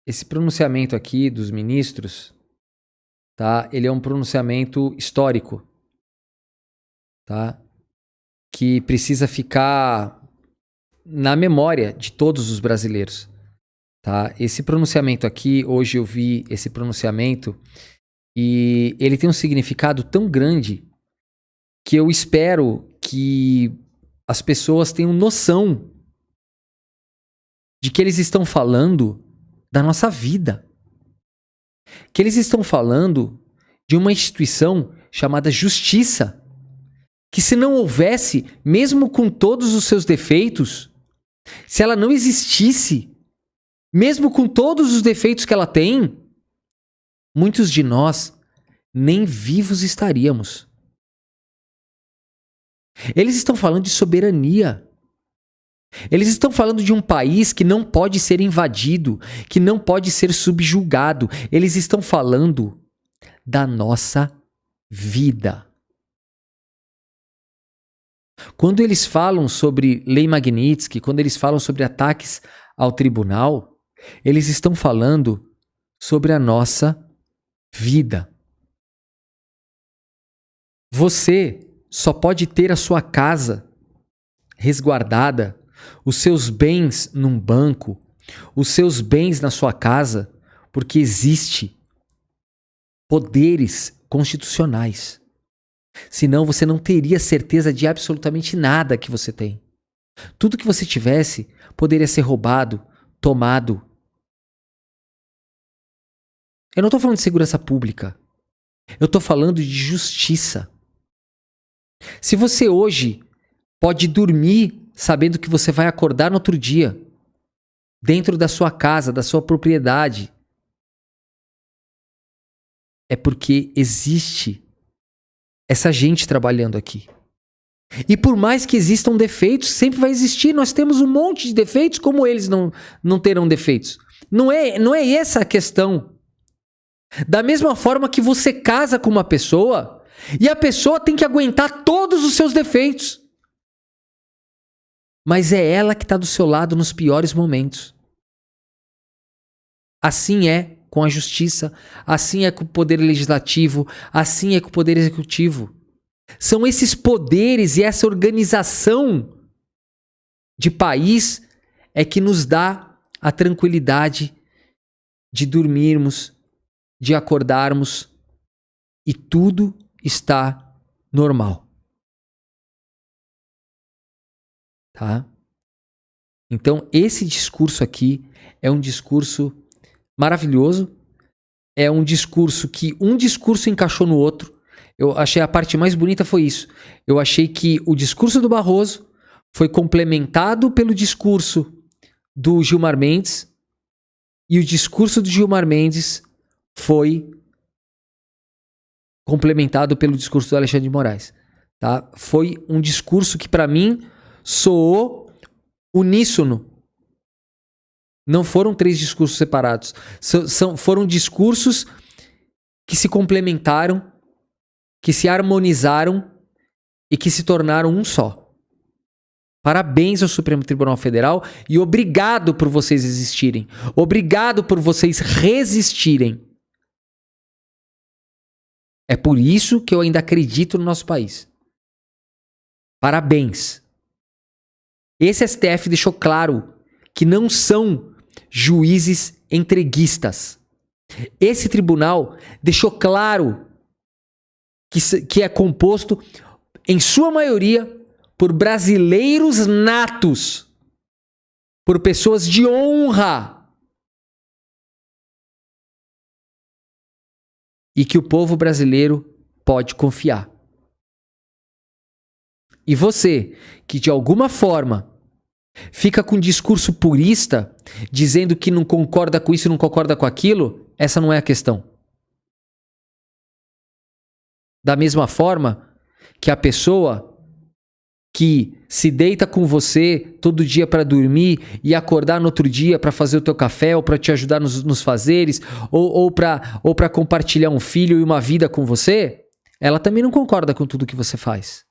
esse pronunciamento aqui dos ministros, tá? Ele é um pronunciamento histórico, tá? Que precisa ficar na memória de todos os brasileiros, tá? Esse pronunciamento aqui, hoje eu vi esse pronunciamento e ele tem um significado tão grande que eu espero que as pessoas tenham noção de que eles estão falando da nossa vida. Que eles estão falando de uma instituição chamada justiça. Que se não houvesse, mesmo com todos os seus defeitos, se ela não existisse, mesmo com todos os defeitos que ela tem, muitos de nós nem vivos estaríamos. Eles estão falando de soberania. Eles estão falando de um país que não pode ser invadido, que não pode ser subjugado. Eles estão falando da nossa vida. Quando eles falam sobre Lei Magnitsky, quando eles falam sobre ataques ao tribunal, eles estão falando sobre a nossa vida. Você só pode ter a sua casa resguardada, os seus bens num banco, os seus bens na sua casa, porque existe poderes constitucionais. Senão você não teria certeza de absolutamente nada que você tem. Tudo que você tivesse poderia ser roubado, tomado. Eu não estou falando de segurança pública. Eu estou falando de justiça. Se você hoje pode dormir sabendo que você vai acordar no outro dia, dentro da sua casa, da sua propriedade, é porque existe essa gente trabalhando aqui. E por mais que existam defeitos, sempre vai existir. Nós temos um monte de defeitos, como eles não terão defeitos. Não é essa a questão. Da mesma forma que você casa com uma pessoa e a pessoa tem que aguentar todos os seus defeitos. Mas é ela que está do seu lado nos piores momentos. Assim é com a justiça, assim é com o poder legislativo, assim é com o poder executivo. São esses poderes e essa organização de país é que nos dá a tranquilidade de dormirmos, de acordarmos e tudo está normal. Tá? Então, esse discurso aqui é um discurso maravilhoso. É um discurso que um discurso encaixou no outro. Eu achei a parte mais bonita foi isso. Eu achei que o discurso do Barroso foi complementado pelo discurso do Gilmar Mendes e o discurso do Gilmar Mendes foi complementado pelo discurso do Alexandre de Moraes. Tá? Foi um discurso que, para mim, soou uníssono. Não foram 3 discursos separados. Foram discursos que se complementaram, que se harmonizaram e que se tornaram um só. Parabéns ao Supremo Tribunal Federal e obrigado por vocês existirem. Obrigado por vocês resistirem. É por isso que eu ainda acredito no nosso país. Parabéns. Esse STF deixou claro que não são juízes entreguistas. Esse tribunal deixou claro que é composto, em sua maioria, por brasileiros natos, por pessoas de honra. E que o povo brasileiro pode confiar. E você, que de alguma forma fica com um discurso purista, dizendo que não concorda com isso e não concorda com aquilo, essa não é a questão. Da mesma forma que a pessoa que se deita com você todo dia para dormir e acordar no outro dia para fazer o teu café ou para te ajudar nos fazeres ou para compartilhar um filho e uma vida com você, ela também não concorda com tudo que você faz.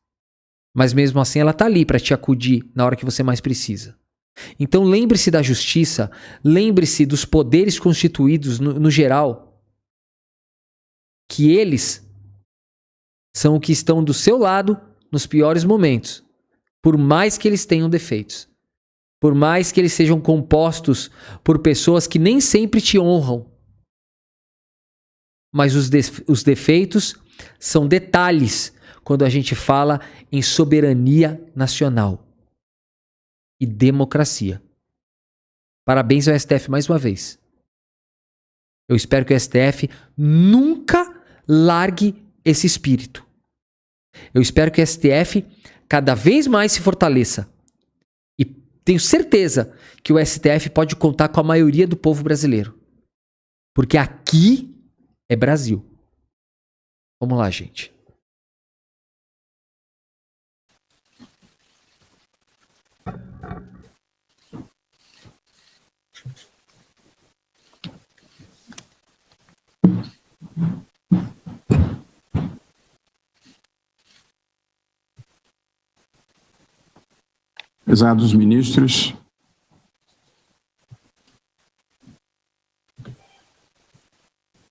Mas mesmo assim ela tá ali para te acudir na hora que você mais precisa. Então lembre-se da justiça, lembre-se dos poderes constituídos no geral, que eles são o que estão do seu lado nos piores momentos, por mais que eles tenham defeitos, por mais que eles sejam compostos por pessoas que nem sempre te honram. Mas os defeitos são detalhes quando a gente fala em soberania nacional e democracia. Parabéns ao STF mais uma vez. Eu espero que o STF nunca largue esse espírito. Eu espero que o STF cada vez mais se fortaleça. E tenho certeza que o STF pode contar com a maioria do povo brasileiro. Porque aqui é Brasil. Vamos lá, gente. Prezados ministros,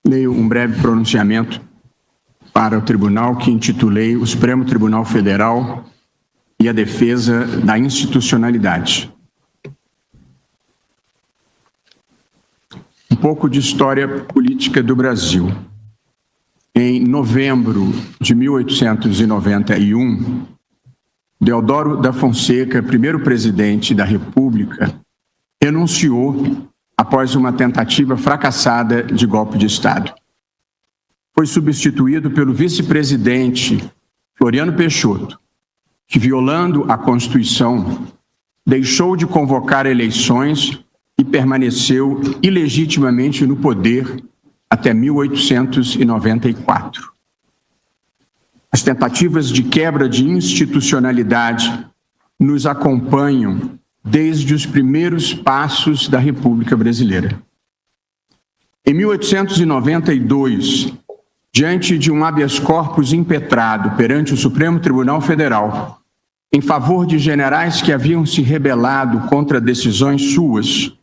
leio um breve pronunciamento para o tribunal que intitulei o Supremo Tribunal Federal e a defesa da institucionalidade. Um pouco de história política do Brasil. Em novembro de 1891, Deodoro da Fonseca, primeiro presidente da República, renunciou após uma tentativa fracassada de golpe de Estado. Foi substituído pelo vice-presidente Floriano Peixoto, que, violando a Constituição, deixou de convocar eleições e permaneceu ilegitimamente no poder até 1894. As tentativas de quebra de institucionalidade nos acompanham desde os primeiros passos da República Brasileira. Em 1892, diante de um habeas corpus impetrado perante o Supremo Tribunal Federal, em favor de generais que haviam se rebelado contra decisões suas,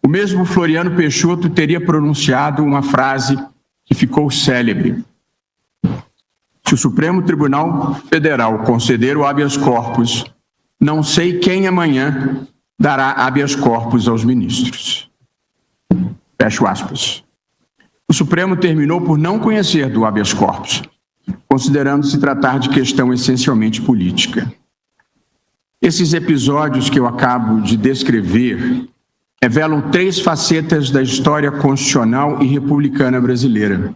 o mesmo Floriano Peixoto teria pronunciado uma frase que ficou célebre: se o Supremo Tribunal Federal conceder o habeas corpus, não sei quem amanhã dará habeas corpus aos ministros. Fecho aspas. O Supremo terminou por não conhecer do habeas corpus, considerando se tratar de questão essencialmente política. Esses episódios que eu acabo de descrever revelam 3 facetas da história constitucional e republicana brasileira: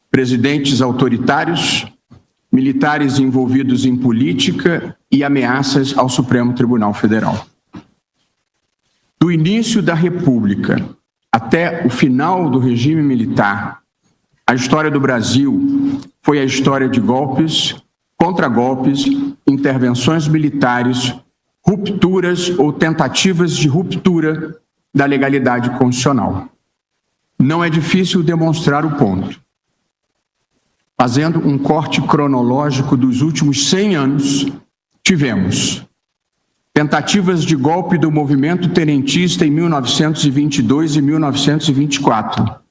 presidentes autoritários, militares envolvidos em política e ameaças ao Supremo Tribunal Federal. Do início da República até o final do regime militar, a história do Brasil foi a história de golpes, contragolpes, intervenções militares, rupturas ou tentativas de ruptura da legalidade constitucional. Não é difícil demonstrar o ponto. Fazendo um corte cronológico dos últimos 100 anos, tivemos tentativas de golpe do movimento tenentista em 1922 e 1924,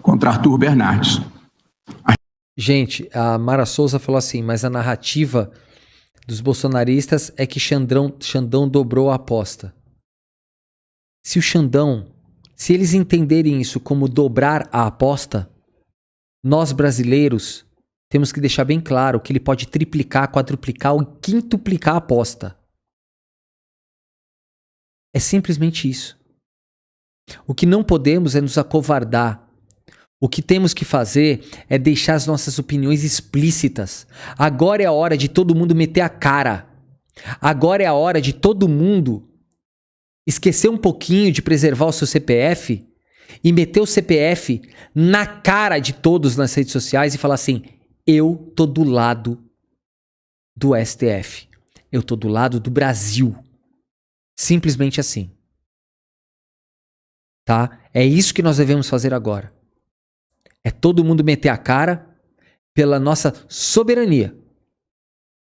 contra Arthur Bernardes. Gente, a Mara Souza falou assim, mas a narrativa dos bolsonaristas é que Xandão dobrou a aposta. Se eles entenderem isso como dobrar a aposta, nós brasileiros temos que deixar bem claro que ele pode triplicar, quadruplicar ou quintuplicar a aposta. É simplesmente isso. O que não podemos é nos acovardar. O que temos que fazer é deixar as nossas opiniões explícitas. Agora é a hora de todo mundo meter a cara. Agora é a hora de todo mundo esquecer um pouquinho de preservar o seu CPF e meter o CPF na cara de todos nas redes sociais e falar assim: eu tô do lado do STF. Eu tô do lado do Brasil. Simplesmente assim. Tá? É isso que nós devemos fazer agora. É todo mundo meter a cara pela nossa soberania.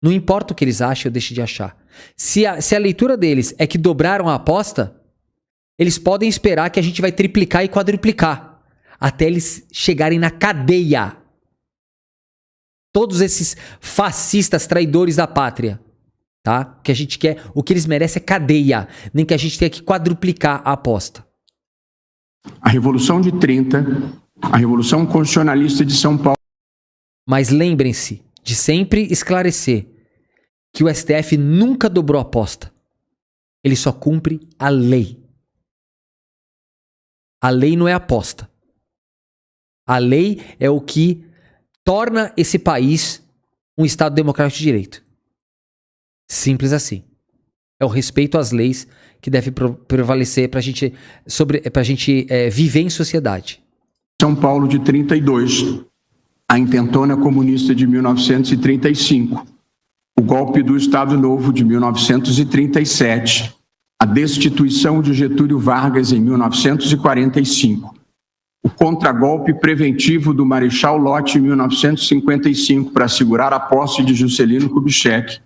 Não importa o que eles acham, eu deixo de achar. Se a leitura deles é que dobraram a aposta, eles podem esperar que a gente vai triplicar e quadruplicar. Até eles chegarem na cadeia. Todos esses fascistas traidores da pátria. Tá? O que a gente quer, o que eles merecem é cadeia. Nem que a gente tenha que quadruplicar a aposta. A Revolução de 30, a Revolução Constitucionalista de São Paulo. Mas lembrem-se de sempre esclarecer que o STF nunca dobrou a aposta. Ele só cumpre a lei. A lei não é aposta. A lei é o que torna esse país um Estado democrático de direito. Simples assim. É o respeito às leis que deve prevalecer para a gente viver em sociedade. São Paulo de 32, a intentona comunista de 1935, o golpe do Estado Novo de 1937, a destituição de Getúlio Vargas em 1945, o contragolpe preventivo do Marechal Lott em 1955 para assegurar a posse de Juscelino Kubitschek,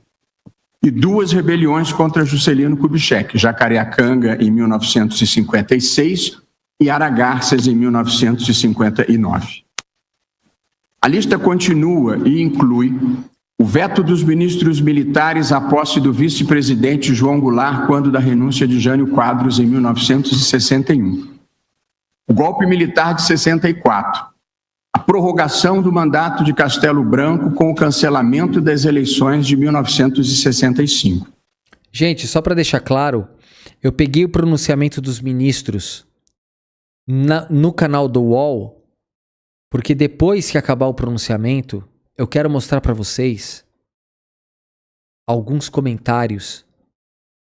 e duas rebeliões contra Juscelino Kubitschek, Jacareacanga em 1956 e Aragarças em 1959. A lista continua e inclui o veto dos ministros militares à posse do vice-presidente João Goulart quando da renúncia de Jânio Quadros em 1961. O golpe militar de 64. A prorrogação do mandato de Castelo Branco com o cancelamento das eleições de 1965. Gente, só para deixar claro, eu peguei o pronunciamento dos ministros no canal do UOL, porque depois que acabar o pronunciamento, eu quero mostrar para vocês alguns comentários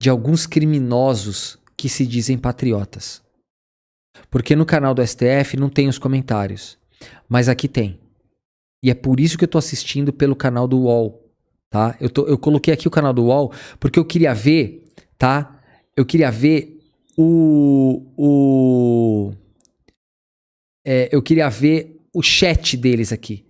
de alguns criminosos que se dizem patriotas. Porque no canal do STF não tem os comentários. Mas aqui tem. E é por isso que eu tô assistindo pelo canal do UOL, tá? Eu coloquei aqui o canal do UOL porque eu queria ver, tá? Eu queria ver eu queria ver o chat deles aqui.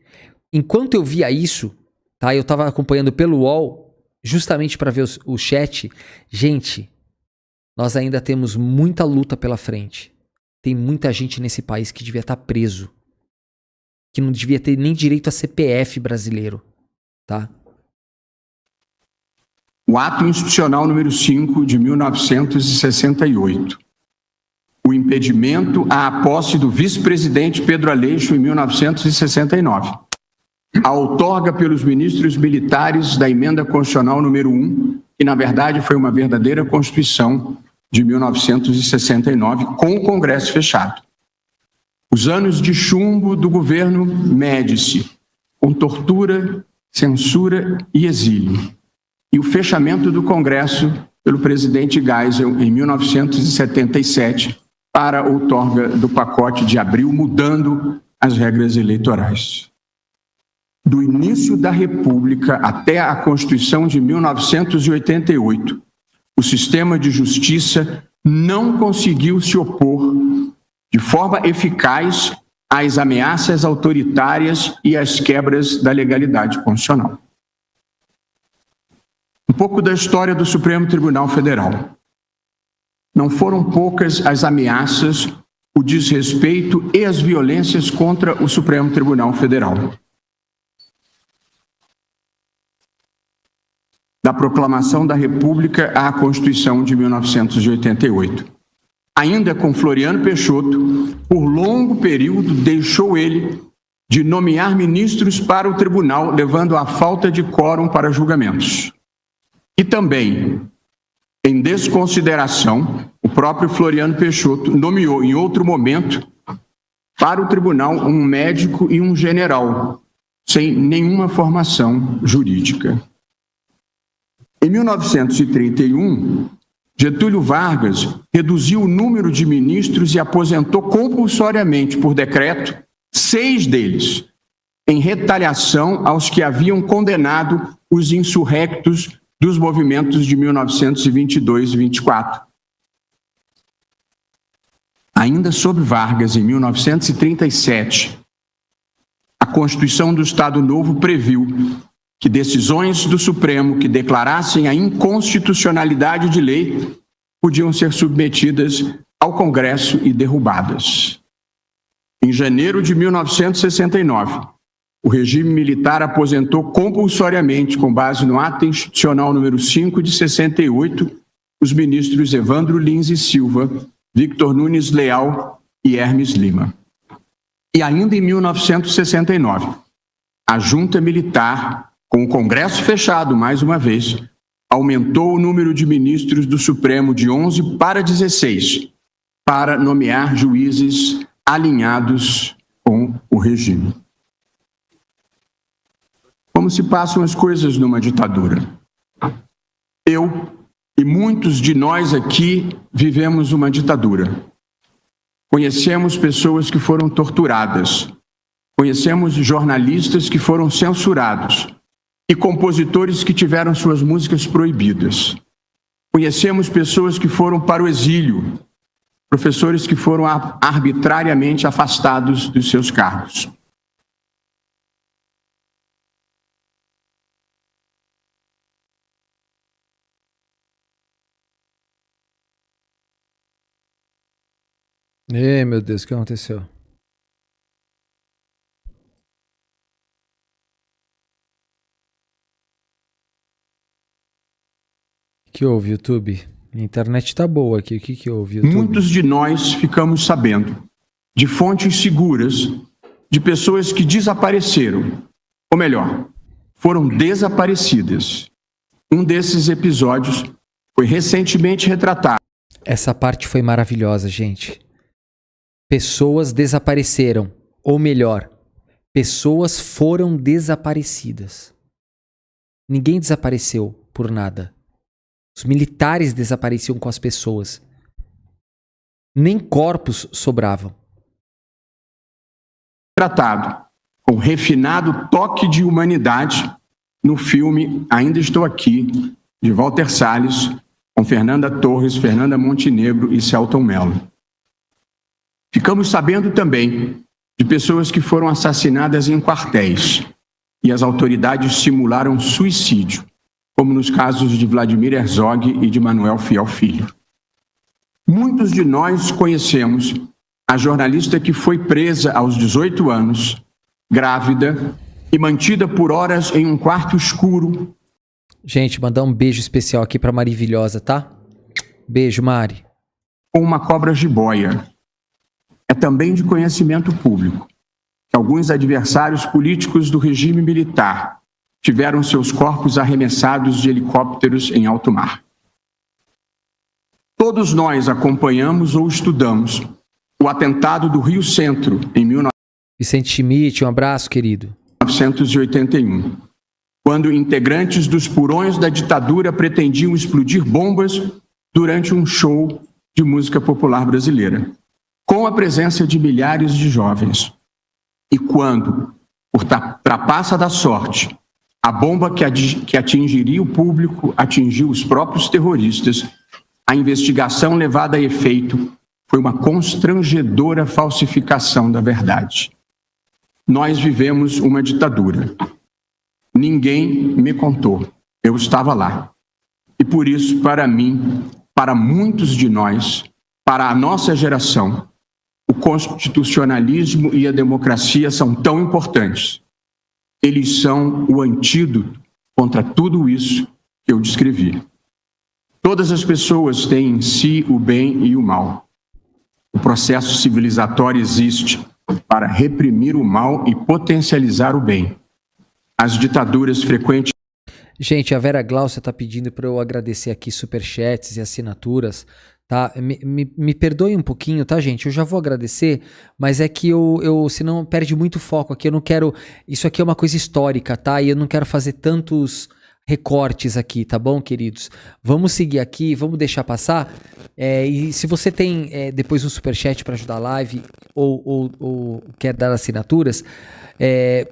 Enquanto eu via isso, tá? Eu tava acompanhando pelo UOL justamente para ver o chat. Gente, nós ainda temos muita luta pela frente. Tem muita gente nesse país que devia estar preso. Que não devia ter nem direito a CPF brasileiro, tá? O ato institucional número 5 de 1968. O impedimento à posse do vice-presidente Pedro Aleixo em 1969. A outorga pelos ministros militares da emenda constitucional número 1, que na verdade foi uma verdadeira Constituição de 1969, com o Congresso fechado. Os anos de chumbo do governo Médici, com tortura, censura e exílio. E o fechamento do Congresso pelo presidente Geisel em 1977 para a outorga do pacote de abril, mudando as regras eleitorais. Do início da República até a Constituição de 1988, o sistema de justiça não conseguiu se opor de forma eficaz às ameaças autoritárias e às quebras da legalidade constitucional. Um pouco da história do Supremo Tribunal Federal. Não foram poucas as ameaças, o desrespeito e as violências contra o Supremo Tribunal Federal. Da proclamação da República à Constituição de 1988. Ainda com Floriano Peixoto, por longo período deixou ele de nomear ministros para o tribunal, levando à falta de quórum para julgamentos. E também, em desconsideração, o próprio Floriano Peixoto nomeou em outro momento para o tribunal um médico e um general, sem nenhuma formação jurídica. Em 1931, Getúlio Vargas reduziu o número de ministros e aposentou compulsoriamente, por decreto, 6 deles, em retaliação aos que haviam condenado os insurrectos dos movimentos de 1922 e 24. Ainda sob Vargas, em 1937, a Constituição do Estado Novo previu que decisões do Supremo que declarassem a inconstitucionalidade de lei podiam ser submetidas ao Congresso e derrubadas. Em janeiro de 1969, o regime militar aposentou compulsoriamente, com base no Ato Institucional número 5 de 68, os ministros Evandro Lins e Silva, Victor Nunes Leal e Hermes Lima. E ainda em 1969, a junta militar, com o Congresso fechado mais uma vez, aumentou o número de ministros do Supremo de 11 para 16, para nomear juízes alinhados com o regime. Como se passam as coisas numa ditadura? Eu e muitos de nós aqui vivemos uma ditadura. Conhecemos pessoas que foram torturadas, conhecemos jornalistas que foram censurados e compositores que tiveram suas músicas proibidas. Conhecemos pessoas que foram para o exílio, professores que foram arbitrariamente afastados dos seus cargos. Ei, meu Deus, o que aconteceu? O que houve, YouTube? A internet tá boa aqui. O que houve, YouTube? Muitos de nós ficamos sabendo de fontes seguras de pessoas que desapareceram, ou melhor, foram desaparecidas. Um desses episódios foi recentemente retratado. Essa parte foi maravilhosa, gente. Pessoas desapareceram, ou melhor, pessoas foram desaparecidas. Ninguém desapareceu por nada. Os militares desapareciam com as pessoas. Nem corpos sobravam. Tratado com refinado toque de humanidade no filme Ainda Estou Aqui, de Walter Salles, com Fernanda Torres, Fernanda Montenegro e Selton Mello. Ficamos sabendo também de pessoas que foram assassinadas em quartéis e as autoridades simularam suicídio, como nos casos de Vladimir Herzog e de Manuel Fiel Filho. Muitos de nós conhecemos a jornalista que foi presa aos 18 anos, grávida e mantida por horas em um quarto escuro. Gente, mandar um beijo especial aqui pra Maravilhosa, tá? Beijo, Mari. Com uma cobra jiboia. É também de conhecimento público que alguns adversários políticos do regime militar tiveram seus corpos arremessados de helicópteros em alto mar. Todos nós acompanhamos ou estudamos o atentado do Rio Centro em Vicente Schmidt, um abraço, querido. 1981, quando integrantes dos purões da ditadura pretendiam explodir bombas durante um show de música popular brasileira, com a presença de milhares de jovens. E quando, por trapaça da sorte, a bomba que atingiria o público atingiu os próprios terroristas, a investigação levada a efeito foi uma constrangedora falsificação da verdade. Nós vivemos uma ditadura. Ninguém me contou. Eu estava lá. E por isso, para mim, para muitos de nós, para a nossa geração, o constitucionalismo e a democracia são tão importantes. Eles são o antídoto contra tudo isso que eu descrevi. Todas as pessoas têm em si o bem e o mal. O processo civilizatório existe para reprimir o mal e potencializar o bem. As ditaduras frequentes... Gente, a Vera Glaucia tá pedindo para eu agradecer aqui superchats e assinaturas, tá? Me perdoe um pouquinho, tá, gente? Eu já vou agradecer, mas é que eu senão perde muito foco aqui. Eu não quero... Isso aqui é uma coisa histórica, tá? E eu não quero fazer tantos recortes aqui, tá bom, queridos? Vamos seguir aqui, vamos deixar passar. E se você tem depois um superchat para ajudar a live ou quer dar assinaturas,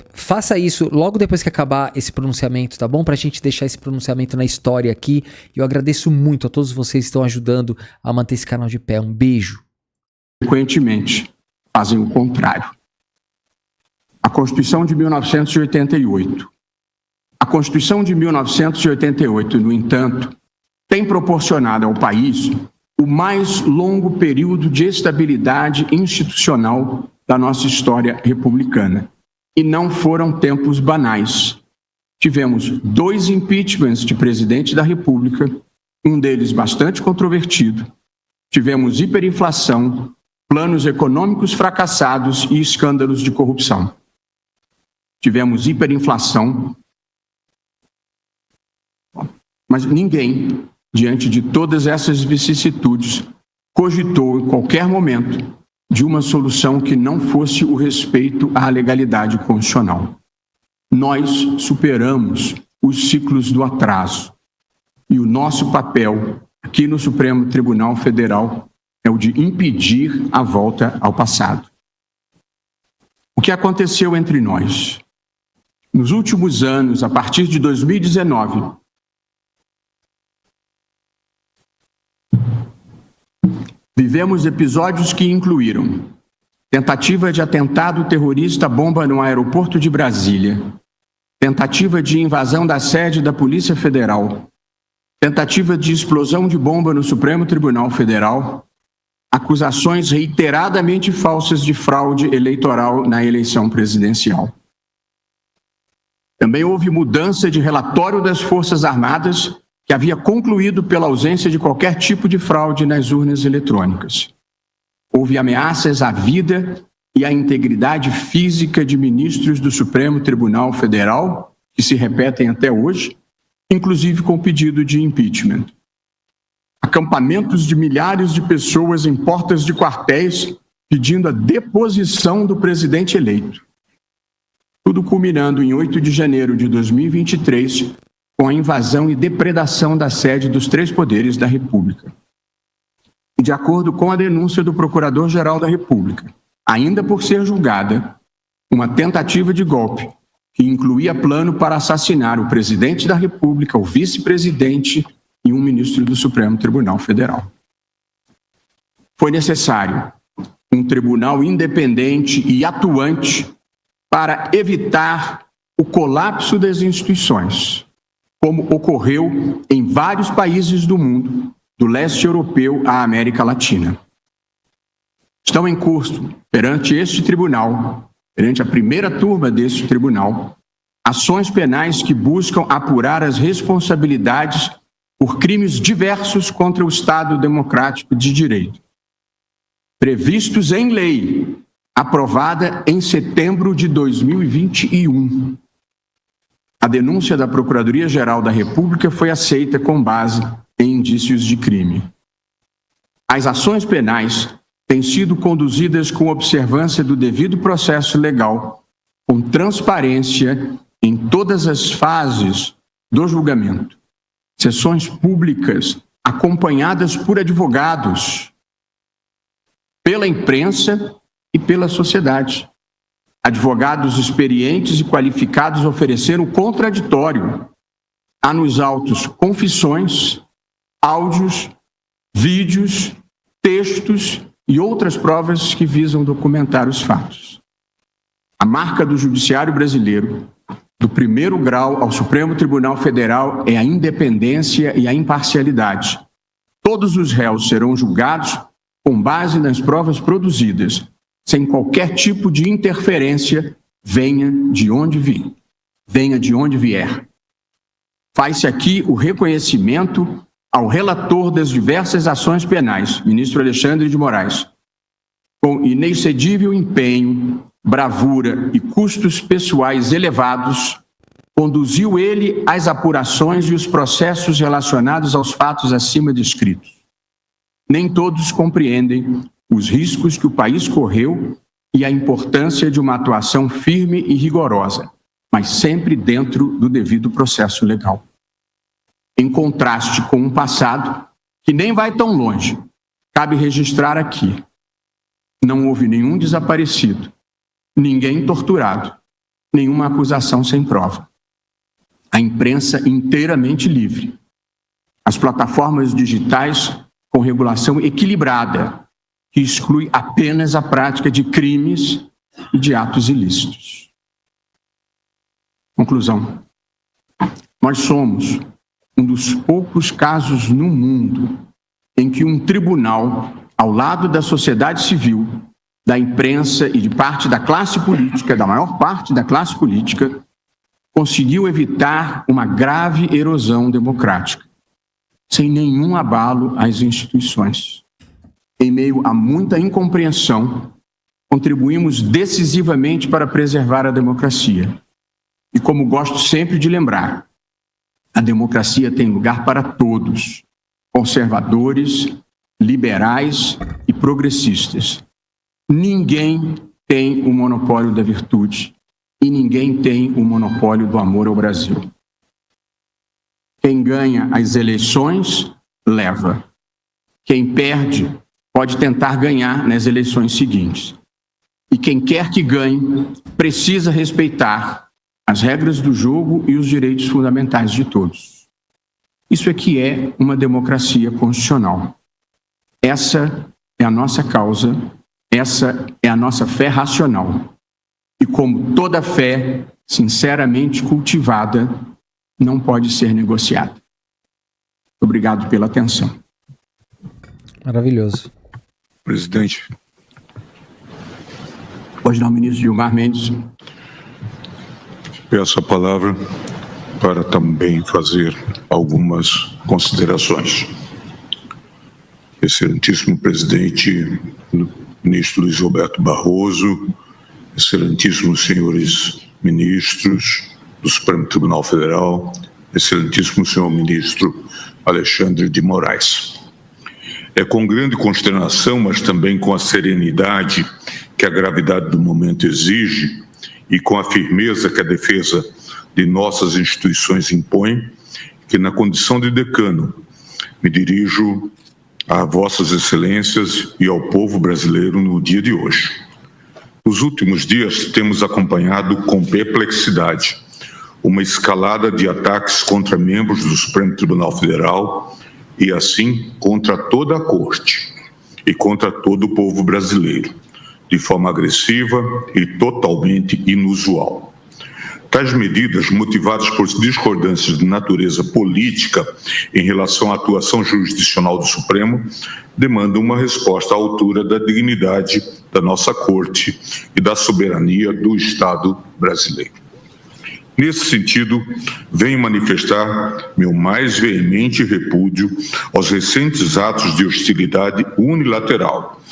faça isso logo depois que acabar esse pronunciamento, tá bom? Pra gente deixar esse pronunciamento na história aqui. Eu agradeço muito a todos vocês que estão ajudando a manter esse canal de pé. Um beijo. Frequentemente fazem o contrário. A Constituição de 1988, a A Constituição de 1988, no entanto, tem proporcionado ao país o mais longo período de estabilidade institucional da nossa história republicana. E não foram tempos banais. Tivemos 2 impeachments de presidente da República, um deles bastante controvertido. Tivemos hiperinflação, planos econômicos fracassados e escândalos de corrupção. Tivemos hiperinflação, mas ninguém, diante de todas essas vicissitudes, cogitou em qualquer momento de uma solução que não fosse o respeito à legalidade constitucional. Nós superamos os ciclos do atraso e o nosso papel aqui no Supremo Tribunal Federal é o de impedir a volta ao passado. O que aconteceu entre nós? Nos últimos anos, a partir de 2019, vivemos episódios que incluíram tentativa de atentado terrorista bomba no aeroporto de Brasília, tentativa de invasão da sede da Polícia Federal, tentativa de explosão de bomba no Supremo Tribunal Federal, acusações reiteradamente falsas de fraude eleitoral na eleição presidencial. Também houve mudança de relatório das Forças Armadas, que havia concluído pela ausência de qualquer tipo de fraude nas urnas eletrônicas. Houve ameaças à vida e à integridade física de ministros do Supremo Tribunal Federal, que se repetem até hoje, inclusive com pedido de impeachment. Acampamentos de milhares de pessoas em portas de quartéis pedindo a deposição do presidente eleito. Tudo culminando em 8 de janeiro de 2023, com a invasão e depredação da sede dos 3 poderes da República. E de acordo com a denúncia do Procurador-Geral da República, ainda por ser julgada, uma tentativa de golpe que incluía plano para assassinar o presidente da República, o vice-presidente e um ministro do Supremo Tribunal Federal. Foi necessário um tribunal independente e atuante para evitar o colapso das instituições, como ocorreu em vários países do mundo, do leste europeu à América Latina. Estão em curso, perante este tribunal, perante a primeira turma deste tribunal, ações penais que buscam apurar as responsabilidades por crimes diversos contra o Estado Democrático de Direito, previstos em lei, aprovada em setembro de 2021. A denúncia da Procuradoria-Geral da República foi aceita com base em indícios de crime. As ações penais têm sido conduzidas com observância do devido processo legal, com transparência em todas as fases do julgamento. Sessões públicas acompanhadas por advogados, pela imprensa e pela sociedade. Advogados experientes e qualificados ofereceram contraditório. Há nos autos confissões, áudios, vídeos, textos e outras provas que visam documentar os fatos. A marca do Judiciário brasileiro, do primeiro grau ao Supremo Tribunal Federal, é a independência e a imparcialidade. Todos os réus serão julgados com base nas provas produzidas, sem qualquer tipo de interferência, venha de onde vier. Faz-se aqui o reconhecimento ao relator das diversas ações penais, ministro Alexandre de Moraes, com inexcedível empenho, bravura e custos pessoais elevados, conduziu ele as apurações e os processos relacionados aos fatos acima descritos. Nem todos compreendem os riscos que o país correu e a importância de uma atuação firme e rigorosa, mas sempre dentro do devido processo legal. Em contraste com um passado que nem vai tão longe, cabe registrar aqui: não houve nenhum desaparecido, ninguém torturado, nenhuma acusação sem prova. A imprensa inteiramente livre. As plataformas digitais com regulação equilibrada, que exclui apenas a prática de crimes e de atos ilícitos. Conclusão. Nós somos um dos poucos casos no mundo em que um tribunal, ao lado da sociedade civil, da imprensa e de parte da classe política, da maior parte da classe política, conseguiu evitar uma grave erosão democrática, sem nenhum abalo às instituições. Em meio a muita incompreensão, contribuímos decisivamente para preservar a democracia. E como gosto sempre de lembrar, a democracia tem lugar para todos, conservadores, liberais e progressistas. Ninguém tem o monopólio da virtude e ninguém tem o monopólio do amor ao Brasil. Quem ganha as eleições, leva. Quem perde, pode tentar ganhar nas eleições seguintes. E quem quer que ganhe, precisa respeitar as regras do jogo e os direitos fundamentais de todos. Isso é que é uma democracia constitucional. Essa é a nossa causa, essa é a nossa fé racional. E como toda fé sinceramente cultivada, não pode ser negociada. Obrigado pela atenção. Maravilhoso. Presidente. Pode dar o ministro Gilmar Mendes. Peço a palavra para também fazer algumas considerações. Excelentíssimo presidente, ministro Luiz Roberto Barroso, excelentíssimos senhores ministros do Supremo Tribunal Federal, excelentíssimo senhor ministro Alexandre de Moraes. É com grande consternação, mas também com a serenidade que a gravidade do momento exige e com a firmeza que a defesa de nossas instituições impõe, que na condição de decano me dirijo a vossas excelências e ao povo brasileiro no dia de hoje. Nos últimos dias temos acompanhado com perplexidade uma escalada de ataques contra membros do Supremo Tribunal Federal e, assim, contra toda a Corte e contra todo o povo brasileiro, de forma agressiva e totalmente inusual. Tais medidas, motivadas por discordâncias de natureza política em relação à atuação jurisdicional do Supremo, demandam uma resposta à altura da dignidade da nossa Corte e da soberania do Estado brasileiro. Nesse sentido, venho manifestar meu mais veemente repúdio aos recentes atos de hostilidade unilateral,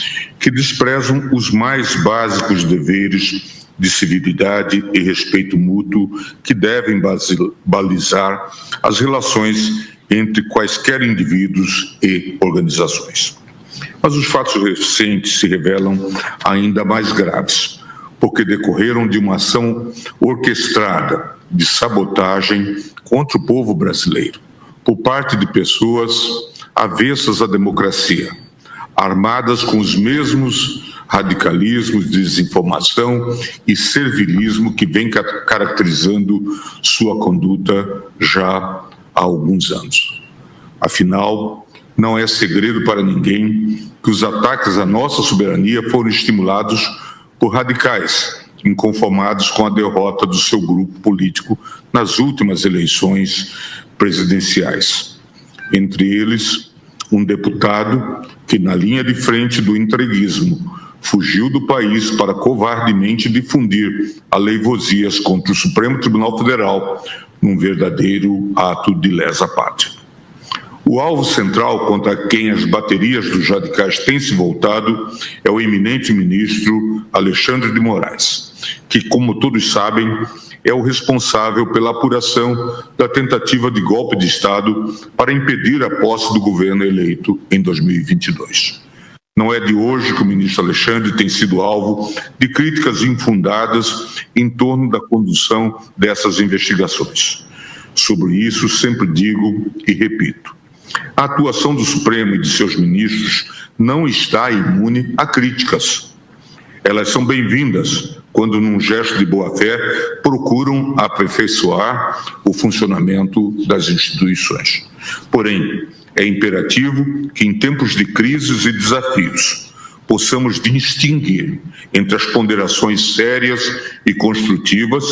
que desprezam os mais básicos deveres de civilidade e respeito mútuo que devem balizar as relações entre quaisquer indivíduos e organizações. Mas os fatos recentes se revelam ainda mais graves, porque decorreram de uma ação orquestrada de sabotagem contra o povo brasileiro, por parte de pessoas avessas à democracia, armadas com os mesmos radicalismos, desinformação e servilismo que vem caracterizando sua conduta já há alguns anos. Afinal, não é segredo para ninguém que os ataques à nossa soberania foram estimulados por radicais inconformados com a derrota do seu grupo político nas últimas eleições presidenciais. Entre eles, um deputado que, na linha de frente do entreguismo, fugiu do país para covardemente difundir aleivosias contra o Supremo Tribunal Federal num verdadeiro ato de lesa pátria. O alvo central contra quem as baterias dos radicais têm se voltado é o eminente ministro Alexandre de Moraes, que, como todos sabem, é o responsável pela apuração da tentativa de golpe de Estado para impedir a posse do governo eleito em 2022. Não é de hoje que o ministro Alexandre tem sido alvo de críticas infundadas em torno da condução dessas investigações. Sobre isso, sempre digo e repito: a atuação do Supremo e de seus ministros não está imune a críticas. Elas são bem-vindas quando, num gesto de boa-fé, procuram aperfeiçoar o funcionamento das instituições. Porém, é imperativo que, em tempos de crises e desafios, possamos distinguir entre as ponderações sérias e construtivas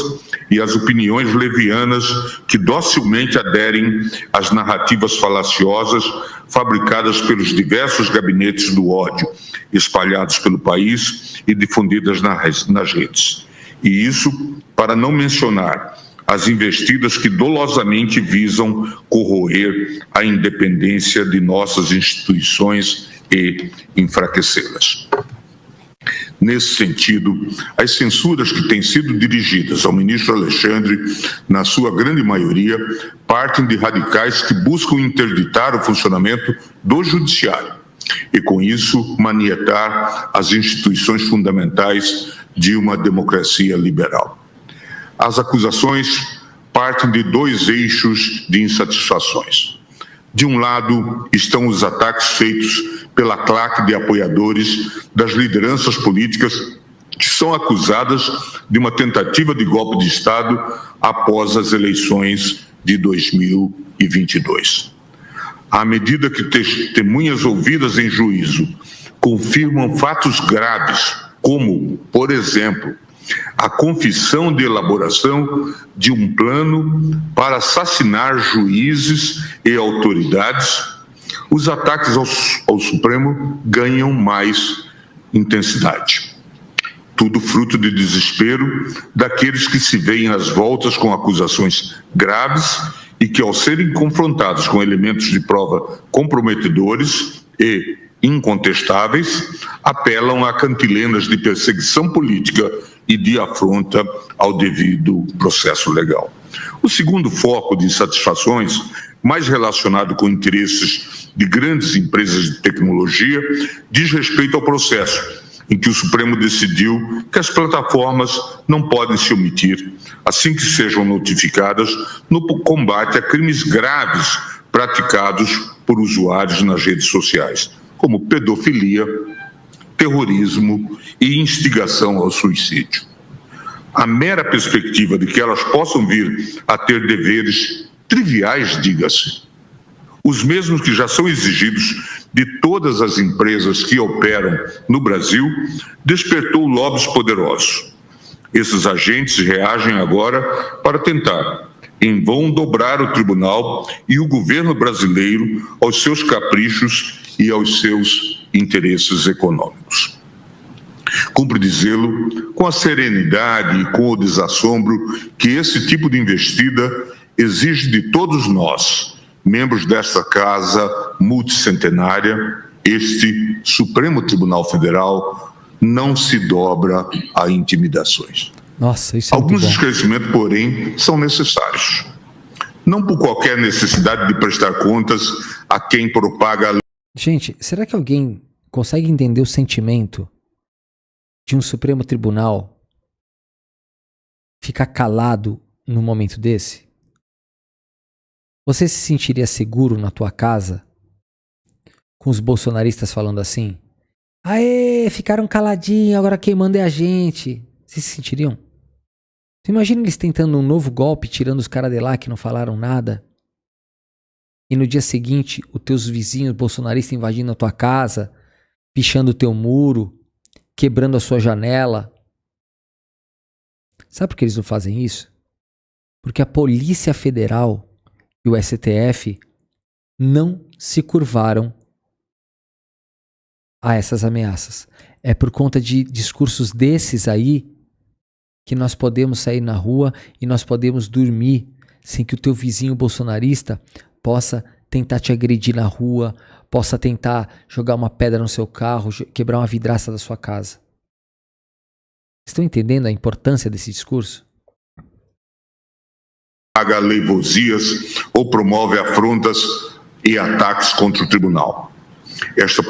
e as opiniões levianas que docilmente aderem às narrativas falaciosas fabricadas pelos diversos gabinetes do ódio espalhados pelo país e difundidas nas redes. E isso para não mencionar as investidas que dolosamente visam corroer a independência de nossas instituições e enfraquecê-las. Nesse sentido, as censuras que têm sido dirigidas ao ministro Alexandre, na sua grande maioria, partem de radicais que buscam interditar o funcionamento do judiciário e, com isso, manietar as instituições fundamentais de uma democracia liberal. As acusações partem de dois eixos de insatisfações. De um lado, estão os ataques feitos pela claque de apoiadores das lideranças políticas que são acusadas de uma tentativa de golpe de Estado após as eleições de 2022. À medida que testemunhas ouvidas em juízo confirmam fatos graves, como, por exemplo, a confissão de elaboração de um plano para assassinar juízes e autoridades, os ataques ao Supremo ganham mais intensidade. Tudo fruto de desespero daqueles que se veem às voltas com acusações graves e que, ao serem confrontados com elementos de prova comprometedores e incontestáveis, apelam a cantilenas de perseguição política e de afronta ao devido processo legal. O segundo foco de insatisfações, mais relacionado com interesses de grandes empresas de tecnologia, diz respeito ao processo em que o Supremo decidiu que as plataformas não podem se omitir, assim que sejam notificadas, no combate a crimes graves praticados por usuários nas redes sociais, como pedofilia, terrorismo e instigação ao suicídio. A mera perspectiva de que elas possam vir a ter deveres triviais, diga-se, os mesmos que já são exigidos de todas as empresas que operam no Brasil, despertou lobbies poderosos. Esses agentes reagem agora para tentar, em vão, dobrar o tribunal e o governo brasileiro aos seus caprichos e aos seus interesses econômicos. Cumpre dizê-lo com a serenidade e com o desassombro que esse tipo de investida exige de todos nós, membros desta casa multicentenária. Este Supremo Tribunal Federal não se dobra a intimidações. Nossa, isso é Alguns esclarecimentos, porém, são necessários. Não por qualquer necessidade de prestar contas a quem propaga a... Gente, será que alguém consegue entender o sentimento de um Supremo Tribunal ficar calado num momento desse? Você se sentiria seguro na tua casa com os bolsonaristas falando assim? Aê, ficaram caladinhos, agora quem manda é a gente. Vocês se sentiriam? Você imagina eles tentando um novo golpe, tirando os caras de lá que não falaram nada? E no dia seguinte, os teus vizinhos bolsonaristas invadindo a tua casa, pichando o teu muro, quebrando a sua janela. Sabe por que eles não fazem isso? Porque a Polícia Federal e o STF não se curvaram a essas ameaças. É por conta de discursos desses aí que nós podemos sair na rua e nós podemos dormir sem que o teu vizinho bolsonarista possa tentar te agredir na rua, possa tentar jogar uma pedra no seu carro, quebrar uma vidraça da sua casa. Estão entendendo a importância desse discurso? Paga leivosias ou promove afrontas e ataques contra o tribunal. Esta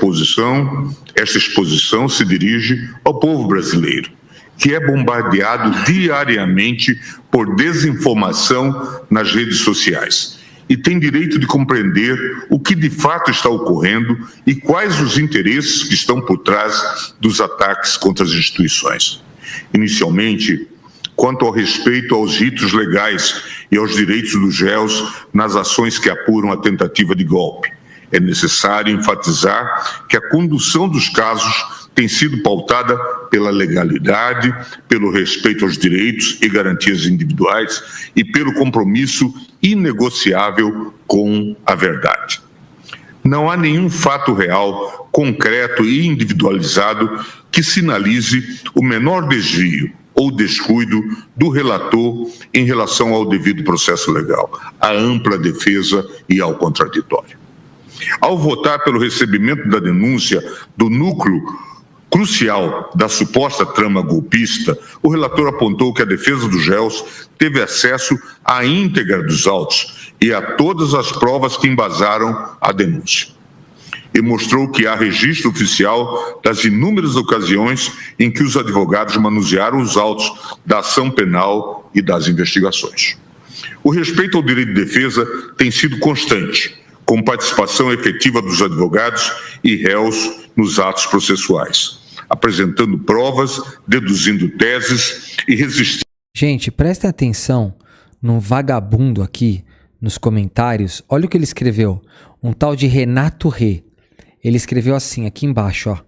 exposição se dirige ao povo brasileiro, que é bombardeado diariamente por desinformação nas redes sociais e tem direito de compreender o que de fato está ocorrendo e quais os interesses que estão por trás dos ataques contra as instituições. Inicialmente, quanto ao respeito aos ritos legais e aos direitos dos réus nas ações que apuram a tentativa de golpe, é necessário enfatizar que a condução dos casos tem sido pautada pela legalidade, pelo respeito aos direitos e garantias individuais e pelo compromisso inegociável com a verdade. Não há nenhum fato real, concreto e individualizado que sinalize o menor desvio ou descuido do relator em relação ao devido processo legal, à ampla defesa e ao contraditório. Ao votar pelo recebimento da denúncia do núcleo crucial da suposta trama golpista, o relator apontou que a defesa dos réus teve acesso à íntegra dos autos e a todas as provas que embasaram a denúncia. E mostrou que há registro oficial das inúmeras ocasiões em que os advogados manusearam os autos da ação penal e das investigações. O respeito ao direito de defesa tem sido constante, com participação efetiva dos advogados e réus nos atos processuais, apresentando provas, deduzindo teses e resistindo. Gente, prestem atenção num vagabundo aqui nos comentários. Olha o que ele escreveu. Um tal de Renato Rê. Ele escreveu assim, aqui embaixo, ó.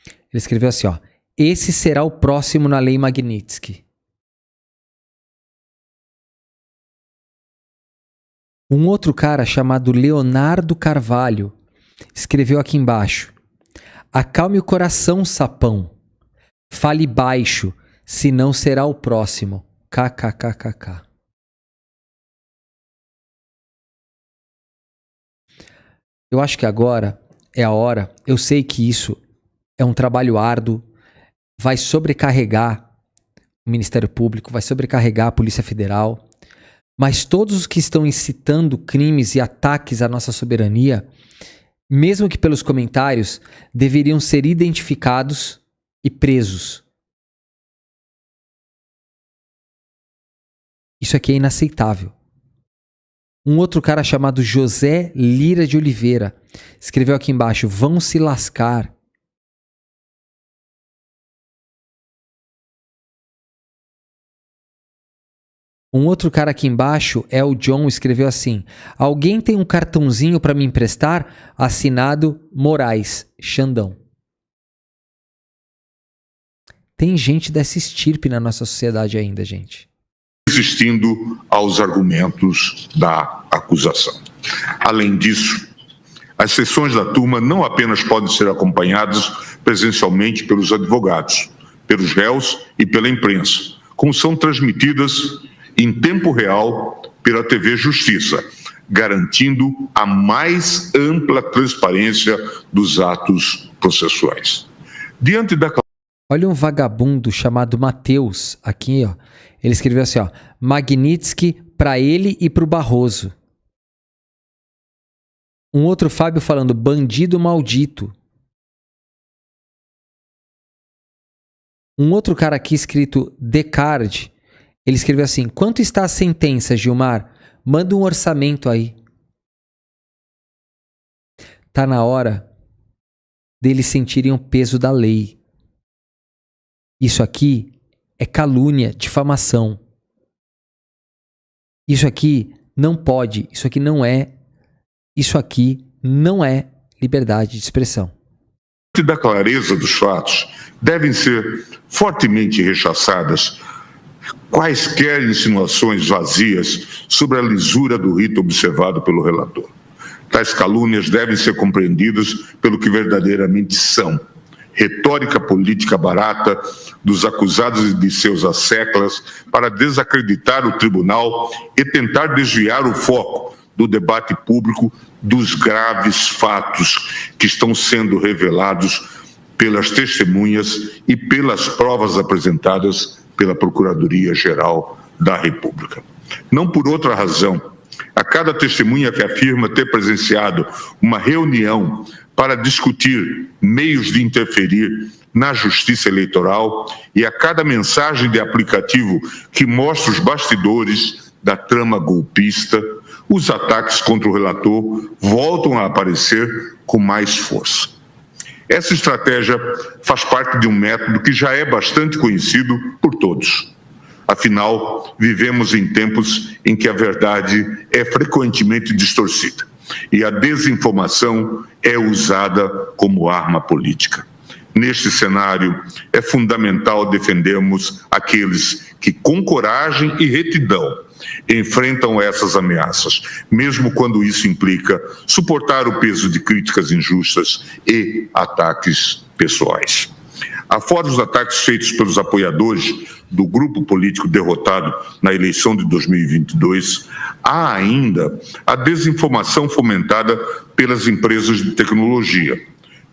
Ele escreveu assim, ó. Esse será o próximo na Lei Magnitsky. Um outro cara chamado Leonardo Carvalho escreveu aqui embaixo. Acalme o coração, sapão. Fale baixo, senão será o próximo. KKKKK. Eu acho que agora é a hora. Eu sei que isso é um trabalho árduo, vai sobrecarregar o Ministério Público, vai sobrecarregar a Polícia Federal, mas todos os que estão incitando crimes e ataques à nossa soberania, mesmo que pelos comentários, deveriam ser identificados e presos. Isso aqui é inaceitável. Um outro cara chamado José Lira de Oliveira escreveu aqui embaixo, vão se lascar. Um outro cara aqui embaixo é o John, escreveu assim, alguém tem um cartãozinho para me emprestar? Assinado Moraes, Xandão. Tem gente dessa estirpe na nossa sociedade ainda, gente. Resistindo aos argumentos da acusação. Além disso, as sessões da turma não apenas podem ser acompanhadas presencialmente pelos advogados, pelos réus e pela imprensa, como são transmitidas em tempo real pela TV Justiça, garantindo a mais ampla transparência dos atos processuais. Diante da... Olha um vagabundo chamado Matheus, aqui, ó. Ele escreveu assim, ó, Magnitsky para ele e para o Barroso. Um outro Fábio falando, bandido maldito. Um outro cara aqui escrito Descartes, ele escreveu assim, quanto está a sentença, Gilmar? Manda um orçamento aí. Tá na hora deles sentirem o peso da lei. Isso aqui é calúnia, difamação. Isso aqui não pode, isso aqui não é liberdade de expressão. Da clareza dos fatos, devem ser fortemente rechaçadas quaisquer insinuações vazias sobre a lisura do rito observado pelo relator. Tais calúnias devem ser compreendidas pelo que verdadeiramente são. Retórica política barata dos acusados e de seus asseclas para desacreditar o tribunal e tentar desviar o foco do debate público dos graves fatos que estão sendo revelados pelas testemunhas e pelas provas apresentadas pela Procuradoria-Geral da República. Não por outra razão, a cada testemunha que afirma ter presenciado uma reunião para discutir meios de interferir na justiça eleitoral e a cada mensagem de aplicativo que mostra os bastidores da trama golpista, os ataques contra o relator voltam a aparecer com mais força. Essa estratégia faz parte de um método que já é bastante conhecido por todos. Afinal, vivemos em tempos em que a verdade é frequentemente distorcida e a desinformação é usada como arma política. Neste cenário, é fundamental defendermos aqueles que, com coragem e retidão, enfrentam essas ameaças, mesmo quando isso implica suportar o peso de críticas injustas e ataques pessoais. Afora os ataques feitos pelos apoiadores do grupo político derrotado na eleição de 2022, há ainda a desinformação fomentada pelas empresas de tecnologia,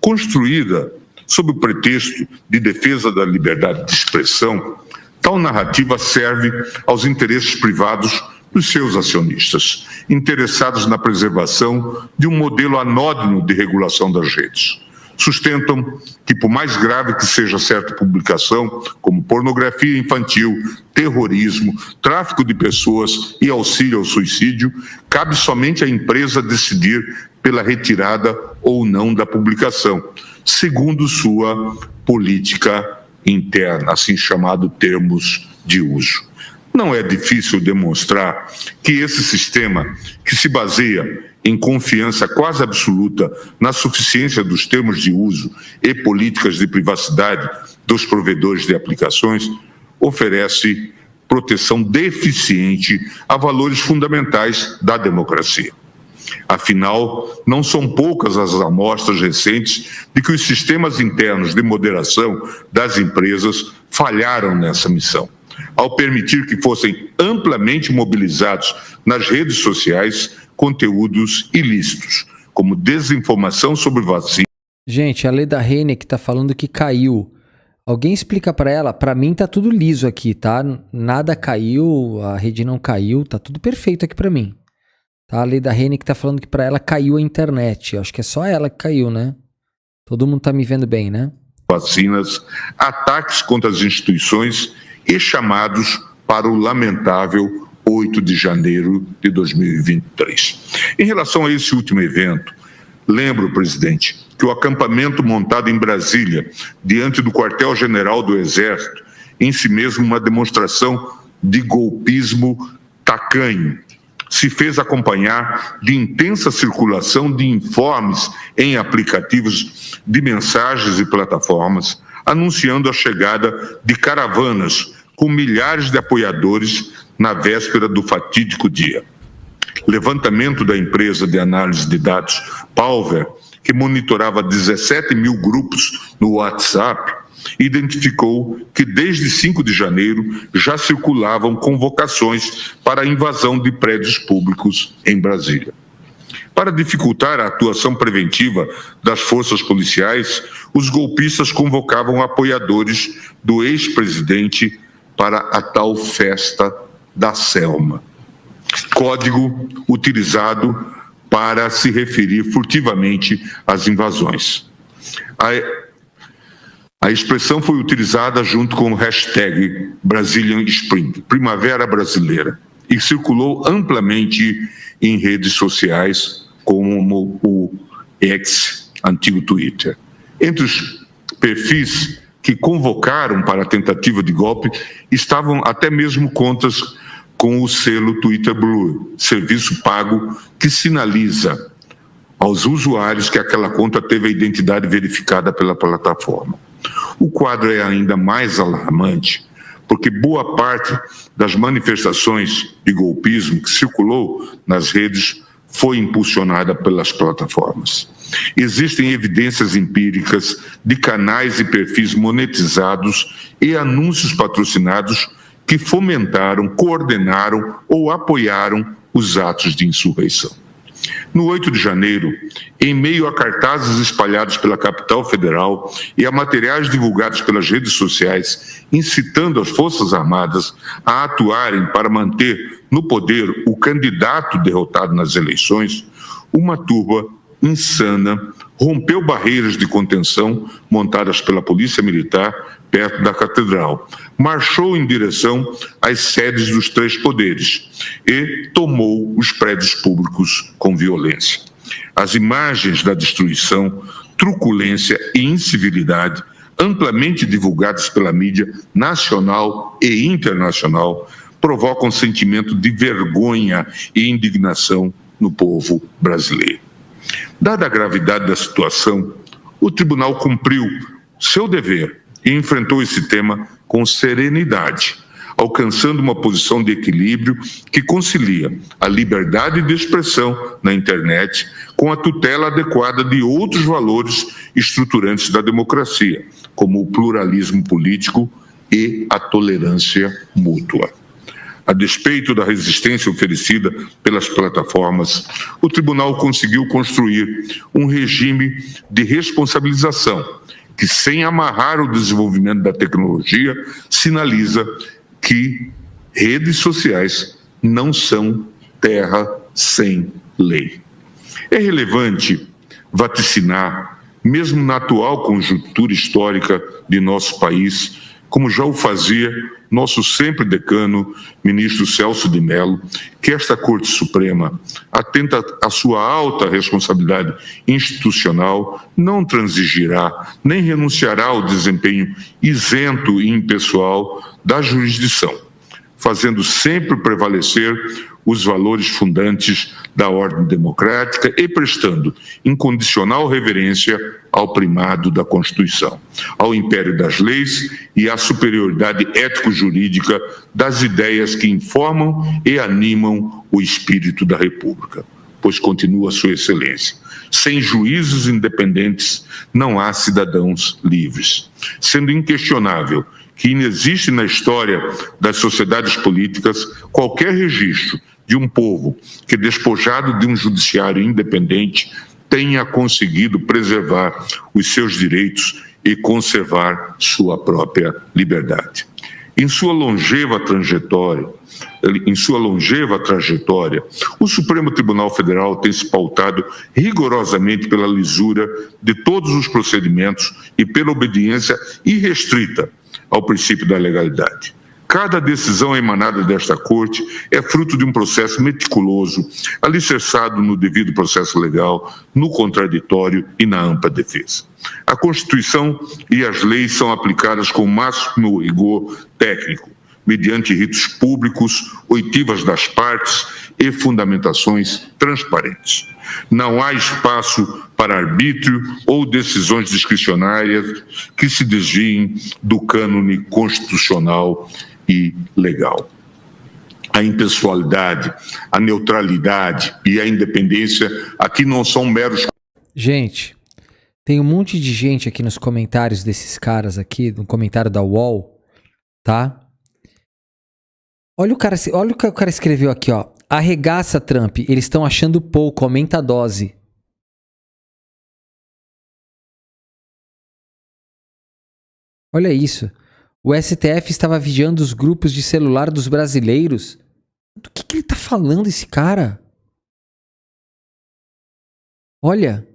construída sob o pretexto de defesa da liberdade de expressão. Tal narrativa serve aos interesses privados dos seus acionistas, interessados na preservação de um modelo anódino de regulação das redes. Sustentam que, por mais grave que seja certa publicação, como pornografia infantil, terrorismo, tráfico de pessoas e auxílio ao suicídio, cabe somente à empresa decidir pela retirada ou não da publicação, segundo sua política interna, assim chamado termos de uso. Não é difícil demonstrar que esse sistema, que se baseia em confiança quase absoluta na suficiência dos termos de uso e políticas de privacidade dos provedores de aplicações, oferece proteção deficiente a valores fundamentais da democracia. Afinal, não são poucas as amostras recentes de que os sistemas internos de moderação das empresas falharam nessa missão, ao permitir que fossem amplamente mobilizados nas redes sociais conteúdos ilícitos, como desinformação sobre vacina. Gente, a Leda Heineck tá falando que caiu. Alguém explica para ela? Para mim tá tudo liso aqui, tá? Nada caiu, a rede não caiu, tá tudo perfeito aqui para mim. Tá? A Leda Heineck tá falando que para ela caiu a internet. Eu acho que é só ela que caiu, né? Todo mundo tá me vendo bem, né? Vacinas, ataques contra as instituições e chamados para o lamentável 8 de janeiro de 2023. Em relação a esse último evento, lembro, presidente, que o acampamento montado em Brasília, diante do quartel-general do Exército, em si mesmo uma demonstração de golpismo tacanho, se fez acompanhar de intensa circulação de informes em aplicativos de mensagens e plataformas, anunciando a chegada de caravanas com milhares de apoiadores na véspera do fatídico dia. Levantamento da empresa de análise de dados Palver, que monitorava 17 mil grupos no WhatsApp, identificou que desde 5 de janeiro já circulavam convocações para a invasão de prédios públicos em Brasília. Para dificultar a atuação preventiva das forças policiais, os golpistas convocavam apoiadores do ex-presidente para a tal festa da Selma, código utilizado para se referir furtivamente às invasões. A expressão foi utilizada junto com o hashtag Brazilian Spring, Primavera Brasileira, e circulou amplamente em redes sociais como o X, antigo Twitter. Entre os perfis que convocaram para a tentativa de golpe estavam até mesmo contas com o selo Twitter Blue, serviço pago que sinaliza aos usuários que aquela conta teve a identidade verificada pela plataforma. O quadro é ainda mais alarmante, porque boa parte das manifestações de golpismo que circulou nas redes foi impulsionada pelas plataformas. Existem evidências empíricas de canais e perfis monetizados e anúncios patrocinados que fomentaram, coordenaram ou apoiaram os atos de insurreição. No 8 de janeiro, em meio a cartazes espalhados pela capital federal e a materiais divulgados pelas redes sociais, incitando as Forças Armadas a atuarem para manter no poder o candidato derrotado nas eleições, uma turba insana rompeu barreiras de contenção montadas pela Polícia Militar perto da Catedral, marchou em direção às sedes dos três poderes e tomou os prédios públicos com violência. As imagens da destruição, truculência e incivilidade, amplamente divulgadas pela mídia nacional e internacional, provocam um sentimento de vergonha e indignação no povo brasileiro. Dada a gravidade da situação, o tribunal cumpriu seu dever e enfrentou esse tema com serenidade, alcançando uma posição de equilíbrio que concilia a liberdade de expressão na internet com a tutela adequada de outros valores estruturantes da democracia, como o pluralismo político e a tolerância mútua. A despeito da resistência oferecida pelas plataformas, o tribunal conseguiu construir um regime de responsabilização que, sem amarrar o desenvolvimento da tecnologia, sinaliza que redes sociais não são terra sem lei. É relevante vaticinar, mesmo na atual conjuntura histórica de nosso país, como já o fazia nosso sempre decano, ministro Celso de Mello, que esta Corte Suprema, atenta à sua alta responsabilidade institucional, não transigirá nem renunciará ao desempenho isento e impessoal da jurisdição, fazendo sempre prevalecer os valores fundantes da ordem democrática e prestando incondicional reverência ao primado da Constituição, ao império das leis e à superioridade ético-jurídica das ideias que informam e animam o espírito da República, pois continua Sua Excelência. Sem juízes independentes não há cidadãos livres, sendo inquestionável que inexiste na história das sociedades políticas qualquer registro de um povo que, despojado de um judiciário independente, tenha conseguido preservar os seus direitos e conservar sua própria liberdade. Em sua longeva trajetória, o Supremo Tribunal Federal tem se pautado rigorosamente pela lisura de todos os procedimentos e pela obediência irrestrita ao princípio da legalidade. Cada decisão emanada desta Corte é fruto de um processo meticuloso, alicerçado no devido processo legal, no contraditório e na ampla defesa. A Constituição e as leis são aplicadas com o máximo rigor técnico, mediante ritos públicos, oitivas das partes e fundamentações transparentes. Não há espaço para arbítrio ou decisões discricionárias que se desviem do cânone constitucional e legal. A impessoalidade, a neutralidade e a independência aqui não são meros... Gente, tem um monte de gente aqui nos comentários desses caras aqui, no comentário da UOL, tá? Olha o que o cara escreveu aqui, ó. Arregaça, Trump. Eles estão achando pouco. Aumenta a dose. Olha isso. O STF estava vigiando os grupos de celular dos brasileiros. Do que ele tá falando, esse cara? Olha.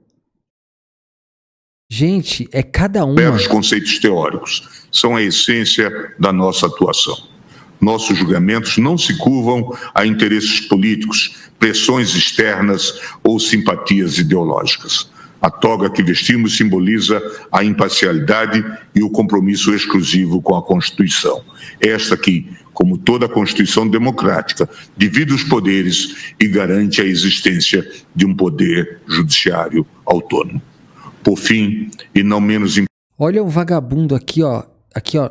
Gente, é cada um. Os conceitos teóricos são a essência da nossa atuação. Nossos julgamentos não se curvam a interesses políticos, pressões externas ou simpatias ideológicas. A toga que vestimos simboliza a imparcialidade e o compromisso exclusivo com a Constituição. Esta que, como toda a Constituição democrática, divide os poderes e garante a existência de um poder judiciário autônomo. Por fim, e não menos importante... Olha o vagabundo aqui, ó,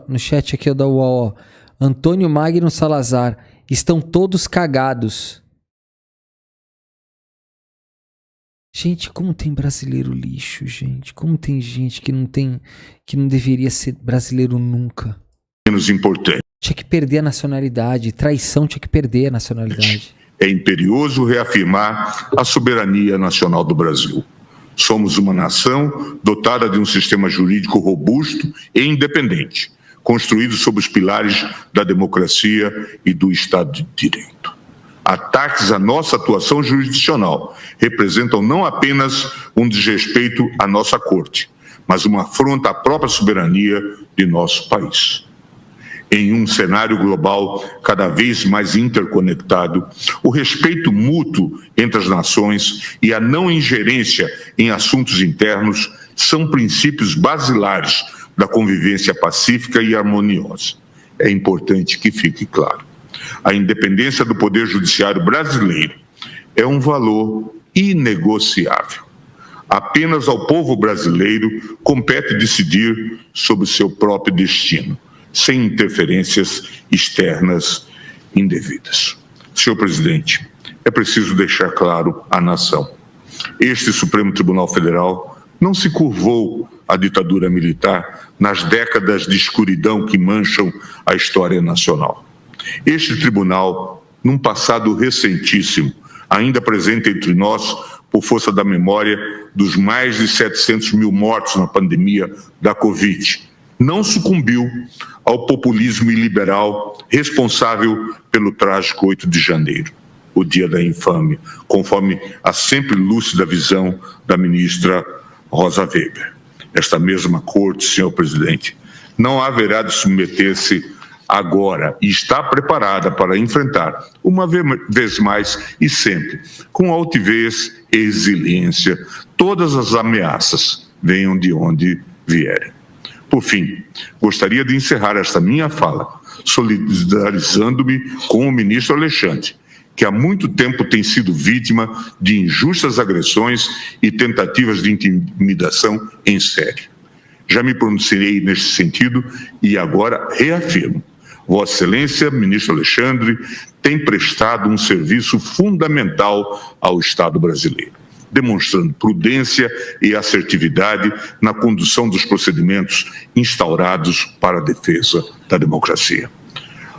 no chat aqui da UOL, ó. Antônio Magno Salazar, estão todos cagados. Gente, como tem brasileiro lixo, gente. Como tem gente que não deveria ser brasileiro nunca. Menos importante. Tinha que perder a nacionalidade. Traição tinha que perder a nacionalidade. É imperioso reafirmar a soberania nacional do Brasil. Somos uma nação dotada de um sistema jurídico robusto e independente, construído sobre os pilares da democracia e do Estado de Direito. Ataques à nossa atuação jurisdicional representam não apenas um desrespeito à nossa Corte, mas uma afronta à própria soberania de nosso país. Em um cenário global cada vez mais interconectado, o respeito mútuo entre as nações e a não ingerência em assuntos internos são princípios basilares da convivência pacífica e harmoniosa. É importante que fique claro. A independência do Poder Judiciário brasileiro é um valor inegociável. Apenas ao povo brasileiro compete decidir sobre seu próprio destino, sem interferências externas indevidas. Senhor presidente, é preciso deixar claro à nação: este Supremo Tribunal Federal não se curvou à ditadura militar nas décadas de escuridão que mancham a história nacional. Este tribunal, num passado recentíssimo, ainda presente entre nós por força da memória dos mais de 700 mil mortos na pandemia da Covid, não sucumbiu ao populismo iliberal responsável pelo trágico 8 de janeiro, o dia da infâmia, conforme a sempre lúcida visão da ministra Rosa Weber. Esta mesma corte, senhor presidente, não haverá de submeter-se agora e está preparada para enfrentar, uma vez mais e sempre, com altivez e resiliência, todas as ameaças, venham de onde vierem. Por fim, gostaria de encerrar esta minha fala solidarizando-me com o ministro Alexandre, que há muito tempo tem sido vítima de injustas agressões e tentativas de intimidação em série. Já me pronunciei neste sentido e agora reafirmo: Vossa Excelência, ministro Alexandre, tem prestado um serviço fundamental ao Estado brasileiro, demonstrando prudência e assertividade na condução dos procedimentos instaurados para a defesa da democracia.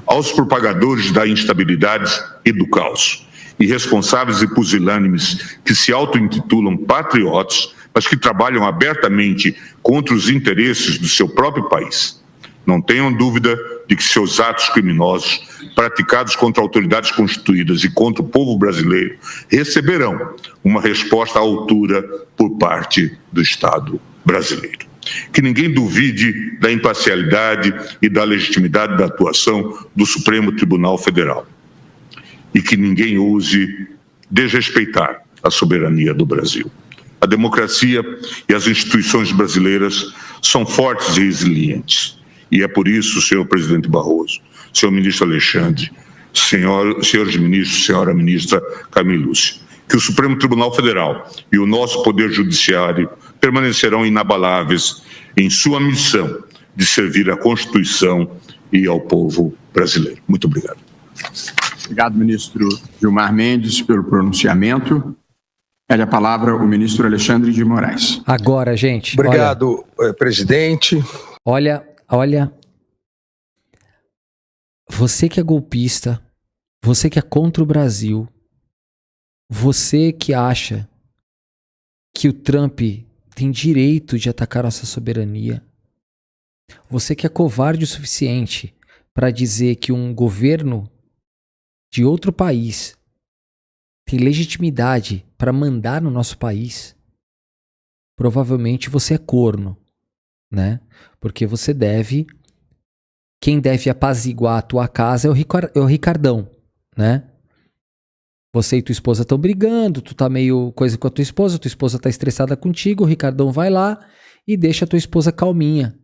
Aos propagadores da instabilidade e do caos, irresponsáveis e pusilânimes que se auto-intitulam patriotas, mas que trabalham abertamente contra os interesses do seu próprio país, não tenham dúvida de que seus atos criminosos, praticados contra autoridades constituídas e contra o povo brasileiro, receberão uma resposta à altura por parte do Estado brasileiro. Que ninguém duvide da imparcialidade e da legitimidade da atuação do Supremo Tribunal Federal. E que ninguém ouse desrespeitar a soberania do Brasil. A democracia e as instituições brasileiras são fortes e resilientes. E é por isso, senhor presidente Barroso, senhor ministro Alexandre, senhores ministros, senhora ministra Carmen Lúcia, que o Supremo Tribunal Federal e o nosso Poder Judiciário permanecerão inabaláveis em sua missão de servir à Constituição e ao povo brasileiro. Muito obrigado. Obrigado, ministro Gilmar Mendes, pelo pronunciamento. Pede a palavra o ministro Alexandre de Moraes. Agora, gente. Obrigado, presidente. Olha, você que é golpista, você que é contra o Brasil, você que acha que o Trump tem direito de atacar nossa soberania, você que é covarde o suficiente para dizer que um governo de outro país tem legitimidade para mandar no nosso país, provavelmente você é corno, né? Porque você deve... Quem deve apaziguar a tua casa é o Ricardão, né? Você e tua esposa estão brigando, tu tá meio coisa com a tua esposa tá estressada contigo, o Ricardão vai lá e deixa a tua esposa calminha.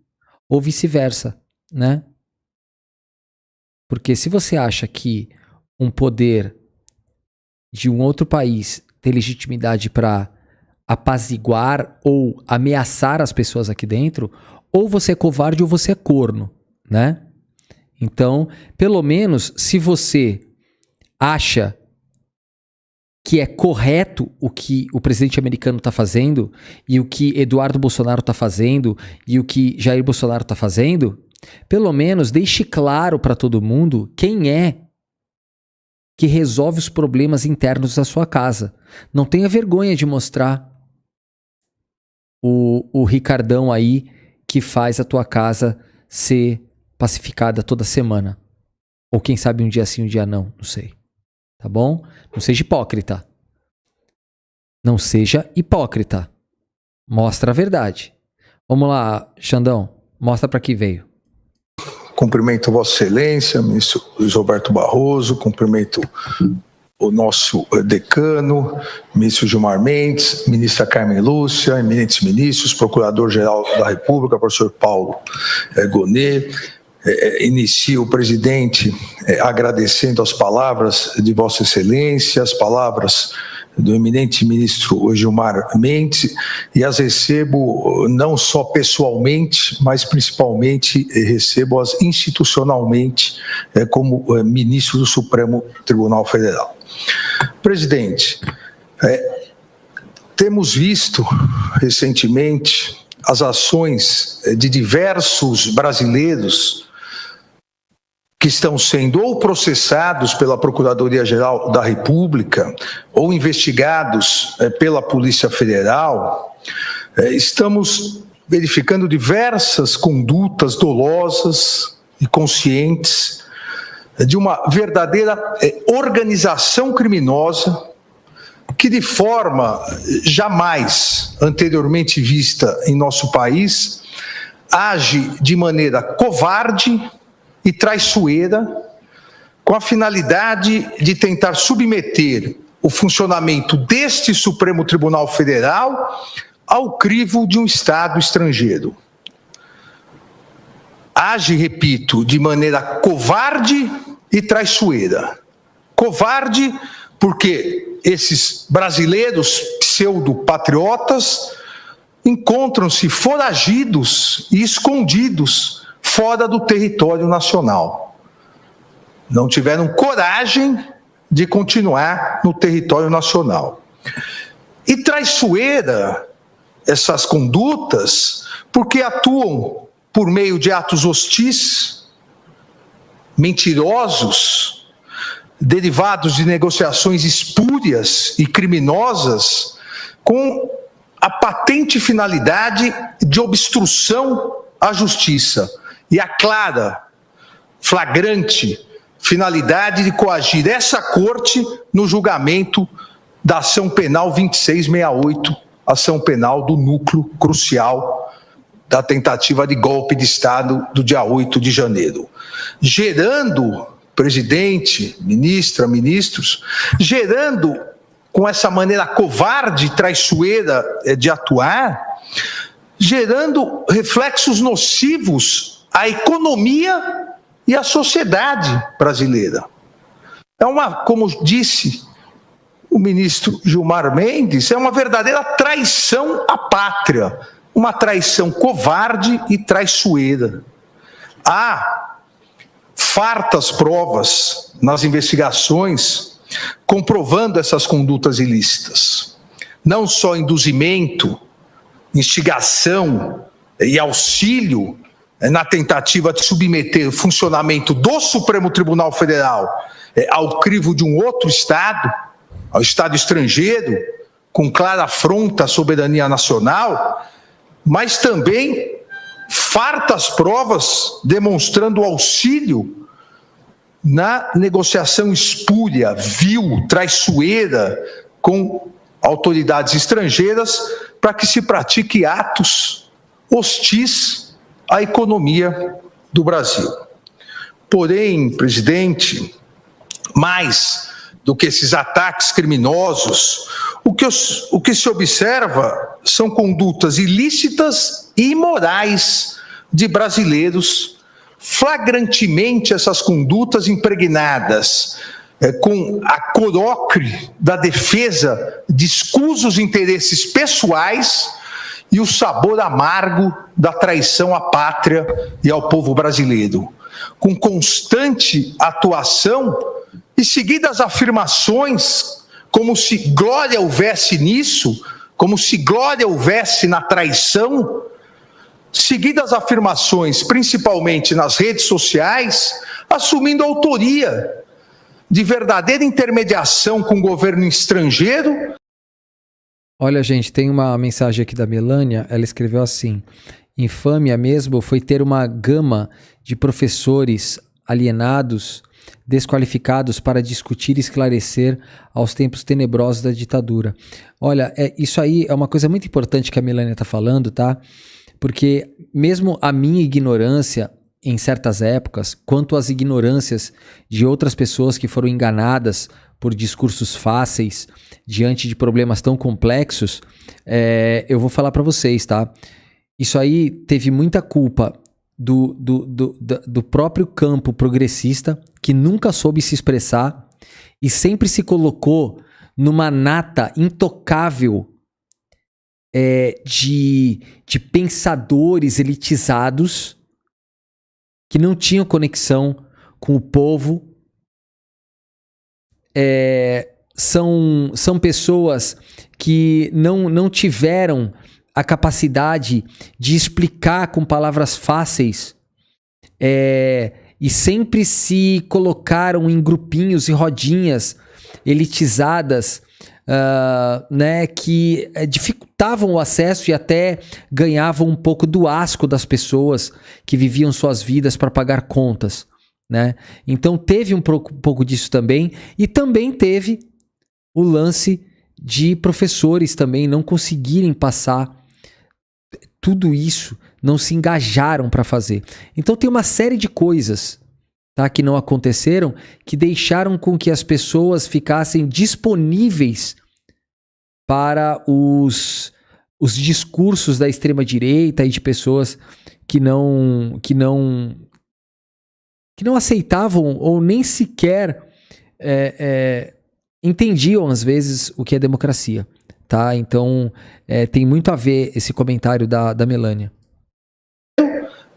Ou vice-versa, né? Porque se você acha que um poder de um outro país tem legitimidade para apaziguar ou ameaçar as pessoas aqui dentro, ou você é covarde ou você é corno, né? Então, pelo menos, se você acha que é correto o que o presidente americano está fazendo e o que Eduardo Bolsonaro está fazendo e o que Jair Bolsonaro está fazendo, pelo menos deixe claro para todo mundo quem é que resolve os problemas internos da sua casa. Não tenha vergonha de mostrar o Ricardão aí que faz a tua casa ser pacificada toda semana. Ou quem sabe um dia sim, um dia não. Não sei. Tá bom? Não seja hipócrita. Não seja hipócrita. Mostra a verdade. Vamos lá, Xandão. Mostra para que veio. Cumprimento Vossa Excelência, ministro Luiz Roberto Barroso, cumprimento o nosso decano, ministro Gilmar Mendes, ministra Carmen Lúcia, eminentes ministros, procurador-geral da República, professor Paulo Gonet. Inicio o presidente agradecendo as palavras de Vossa Excelência, as palavras do eminente ministro Gilmar Mendes, e as recebo não só pessoalmente, mas principalmente recebo-as institucionalmente como ministro do Supremo Tribunal Federal. Presidente, temos visto recentemente as ações de diversos brasileiros que estão sendo ou processados pela Procuradoria-Geral da República ou investigados pela Polícia Federal. Estamos verificando diversas condutas dolosas e conscientes de uma verdadeira organização criminosa que, de forma jamais anteriormente vista em nosso país, age de maneira covarde e traiçoeira, com a finalidade de tentar submeter o funcionamento deste Supremo Tribunal Federal ao crivo de um Estado estrangeiro. Age, repito, de maneira covarde e traiçoeira. Covarde porque esses brasileiros pseudo-patriotas encontram-se foragidos e escondidos fora do território nacional. Não tiveram coragem de continuar no território nacional. E traiçoeira essas condutas porque atuam por meio de atos hostis, mentirosos, derivados de negociações espúrias e criminosas, com a patente finalidade de obstrução à justiça e a clara, flagrante finalidade de coagir essa corte no julgamento da ação penal 2668, ação penal do núcleo crucial da tentativa de golpe de Estado do dia 8 de janeiro. Gerando, presidente, ministra, ministros, gerando com essa maneira covarde e traiçoeira de atuar, gerando reflexos nocivos à economia e à sociedade brasileira. Como disse o ministro Gilmar Mendes, é uma verdadeira traição à pátria, uma traição covarde e traiçoeira. Há fartas provas nas investigações comprovando essas condutas ilícitas. Não só induzimento, instigação e auxílio na tentativa de submeter o funcionamento do Supremo Tribunal Federal ao crivo de um outro Estado, ao Estado estrangeiro, com clara afronta à soberania nacional, mas também fartas provas demonstrando auxílio na negociação espúria, vil, traiçoeira com autoridades estrangeiras para que se pratique atos hostis à economia do Brasil. Porém, presidente, mais do que esses ataques criminosos, o que se observa são condutas ilícitas e imorais de brasileiros, flagrantemente essas condutas impregnadas com a corocre da defesa de escusos interesses pessoais e o sabor amargo da traição à pátria e ao povo brasileiro, com constante atuação e seguidas afirmações como se glória houvesse nisso, como se glória houvesse na traição, seguidas afirmações, principalmente nas redes sociais, assumindo autoria de verdadeira intermediação com o governo estrangeiro. Olha, gente, tem uma mensagem aqui da Melânia, ela escreveu assim: infâmia mesmo foi ter uma gama de professores alienados, desqualificados para discutir e esclarecer aos tempos tenebrosos da ditadura. Olha, isso aí é uma coisa muito importante que a Melânia está falando, tá? Porque mesmo a minha ignorância em certas épocas, quanto às ignorâncias de outras pessoas que foram enganadas por discursos fáceis diante de problemas tão complexos, eu vou falar para vocês, tá? Isso aí teve muita culpa do próprio campo progressista, que nunca soube se expressar e sempre se colocou numa nata intocável de pensadores elitizados que não tinham conexão com o povo. São pessoas que não tiveram a capacidade de explicar com palavras fáceis e sempre se colocaram em grupinhos e rodinhas elitizadas, né, que dificultavam o acesso e até ganhavam um pouco do asco das pessoas que viviam suas vidas para pagar contas, né? Então teve um pouco disso também, e também teve o lance de professores também não conseguirem passar tudo isso, não se engajaram para fazer. Então tem uma série de coisas, tá, que não aconteceram, que deixaram com que as pessoas ficassem disponíveis para os discursos da extrema-direita e de pessoas que não aceitavam ou nem sequer entendiam, às vezes, o que é democracia. Tá? Então, tem muito a ver esse comentário da Melânia.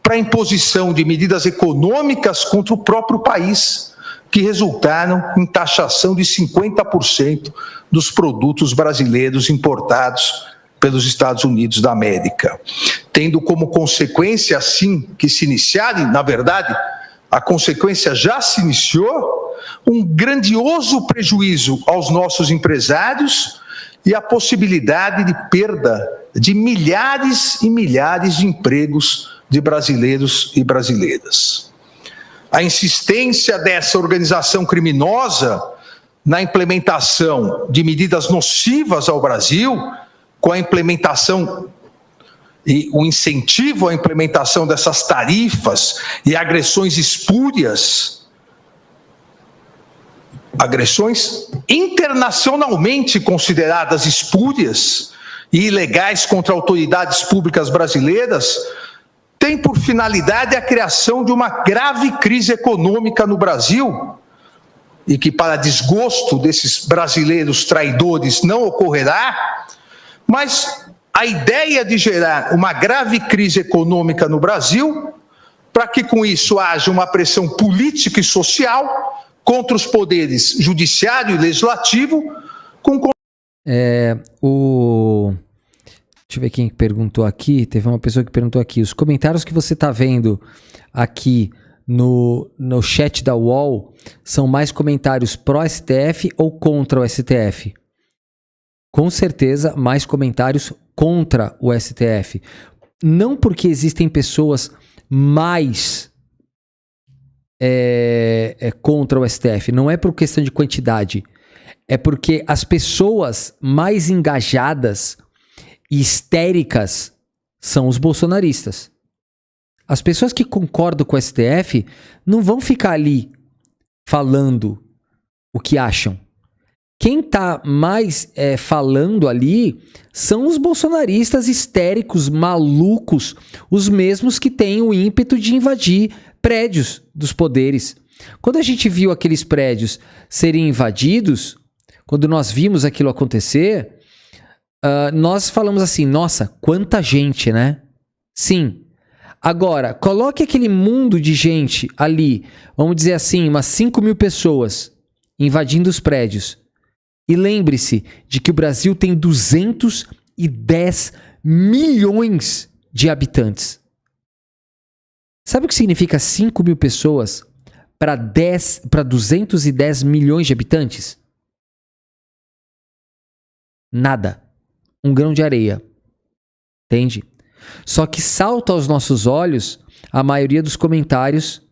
Para a imposição de medidas econômicas contra o próprio país, que resultaram em taxação de 50% dos produtos brasileiros importados pelos Estados Unidos da América, tendo como consequência, assim que se iniciarem, na verdade, a consequência já se iniciou, um grandioso prejuízo aos nossos empresários e a possibilidade de perda de milhares e milhares de empregos de brasileiros e brasileiras. A insistência dessa organização criminosa na implementação de medidas nocivas ao Brasil, com a implementação e o incentivo à implementação dessas tarifas e agressões espúrias, agressões internacionalmente consideradas espúrias e ilegais contra autoridades públicas brasileiras, tem por finalidade a criação de uma grave crise econômica no Brasil, e que, para desgosto desses brasileiros traidores, não ocorrerá, mas a ideia de gerar uma grave crise econômica no Brasil, para que com isso haja uma pressão política e social contra os poderes judiciário e legislativo, Deixa eu ver quem perguntou aqui. Teve uma pessoa que perguntou aqui. Os comentários que você está vendo aqui no chat da UOL são mais comentários pró-STF ou contra o STF? Com certeza, mais comentários contra o STF. Não porque existem pessoas mais contra o STF. Não é por questão de quantidade. É porque as pessoas mais engajadas e histéricas são os bolsonaristas. As pessoas que concordam com o STF não vão ficar ali falando o que acham. Quem está mais falando ali são os bolsonaristas histéricos, malucos, os mesmos que têm o ímpeto de invadir prédios dos poderes. Quando a gente viu aqueles prédios serem invadidos, quando nós vimos aquilo acontecer, nós falamos assim, nossa, quanta gente, né? Sim. Agora, coloque aquele mundo de gente ali, vamos dizer assim, umas 5.000 pessoas invadindo os prédios. E lembre-se de que o Brasil tem 210 milhões de habitantes. Sabe o que significa 5.000 pessoas para 210 milhões de habitantes? Nada. Um grão de areia. Entende? Só que salta aos nossos olhos a maioria dos comentários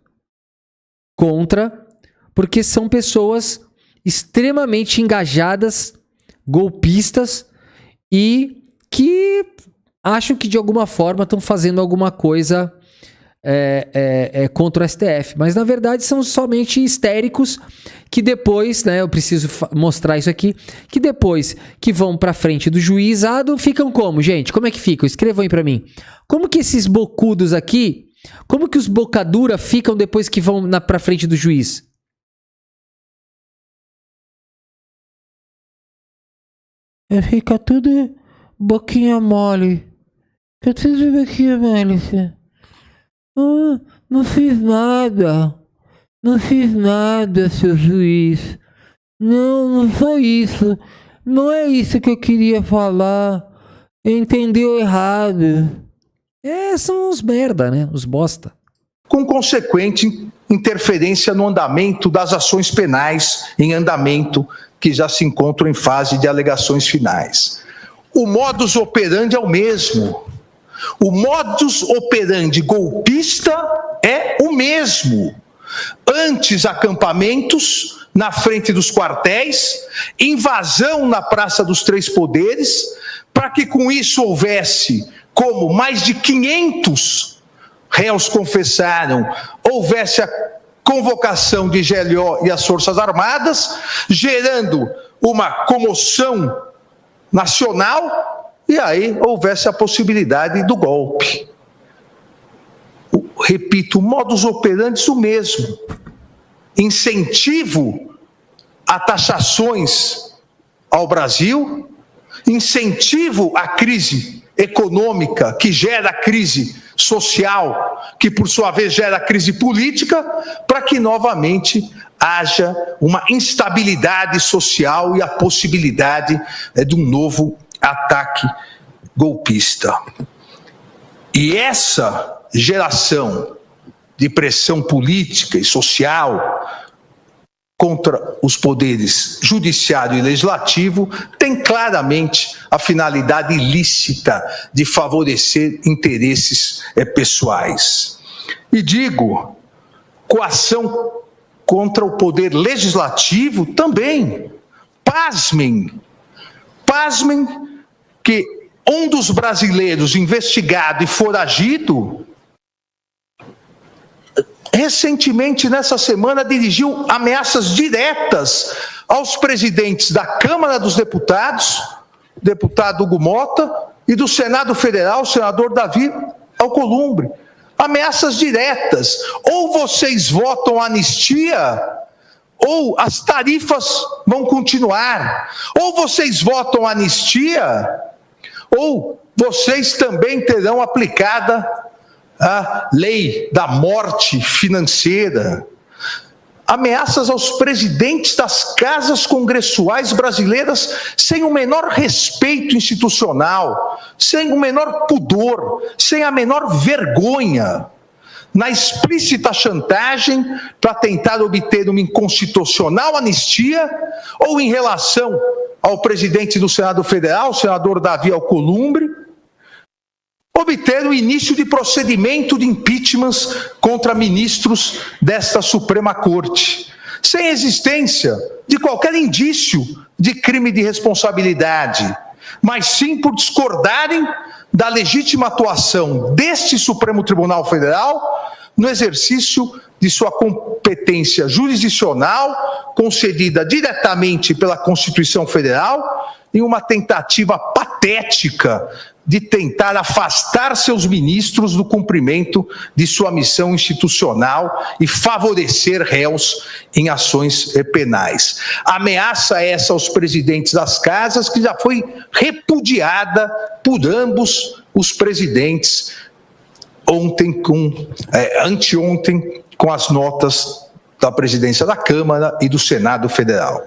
contra, porque são pessoas extremamente engajadas, golpistas e que acham que de alguma forma estão fazendo alguma coisa contra o STF. Mas na verdade são somente histéricos que depois, né, eu preciso mostrar isso aqui, que depois que vão pra frente do juizado, ficam como, gente? Como é que ficam? Escrevam aí pra mim. Como que esses bocudos aqui, como que os bocadura ficam depois que vão pra frente do juiz? Fica tudo boquinha mole. Fica tudo boquinha mole, assim. Não fiz nada. Não fiz nada, seu juiz. Não foi isso. Não é isso que eu queria falar. Entendeu errado. São os merda, né? Os bosta. Com consequente interferência no andamento das ações penais em andamento que já se encontram em fase de alegações finais. O modus operandi é o mesmo. O modus operandi golpista é o mesmo. Antes, acampamentos na frente dos quartéis, invasão na Praça dos Três Poderes, para que com isso houvesse, como mais de 500 réus confessaram, houvesse a convocação de GLO e as Forças Armadas, gerando uma comoção nacional, e aí houvesse a possibilidade do golpe. Repito, modus operandi o mesmo. Incentivo a taxações ao Brasil, incentivo à crise econômica que gera crise social, que por sua vez gera crise política, para que novamente haja uma instabilidade social e a possibilidade de um novo ataque golpista. E essa geração de pressão política e social contra os poderes judiciário e legislativo tem claramente a finalidade ilícita de favorecer interesses pessoais. E digo, coação contra o poder legislativo também. Pasmem que um dos brasileiros investigado e foragido recentemente, nessa semana, dirigiu ameaças diretas aos presidentes da Câmara dos Deputados, deputado Hugo Mota, e do Senado Federal, o senador Davi Alcolumbre. Ameaças diretas. Ou vocês votam anistia, ou as tarifas vão continuar. Ou vocês votam anistia, ou vocês também terão aplicada a lei da morte financeira. Ameaças aos presidentes das casas congressuais brasileiras sem o menor respeito institucional, sem o menor pudor, sem a menor vergonha, na explícita chantagem para tentar obter uma inconstitucional anistia, ou em relação ao presidente do Senado Federal, o senador Davi Alcolumbre, obter o início de procedimento de impeachment contra ministros desta Suprema Corte, sem existência de qualquer indício de crime de responsabilidade, mas sim por discordarem da legítima atuação deste Supremo Tribunal Federal no exercício de sua competência jurisdicional, concedida diretamente pela Constituição Federal, em uma tentativa patética de tentar afastar seus ministros do cumprimento de sua missão institucional e favorecer réus em ações penais. Ameaça essa aos presidentes das casas, que já foi repudiada por ambos os presidentes anteontem, com as notas da presidência da Câmara e do Senado Federal.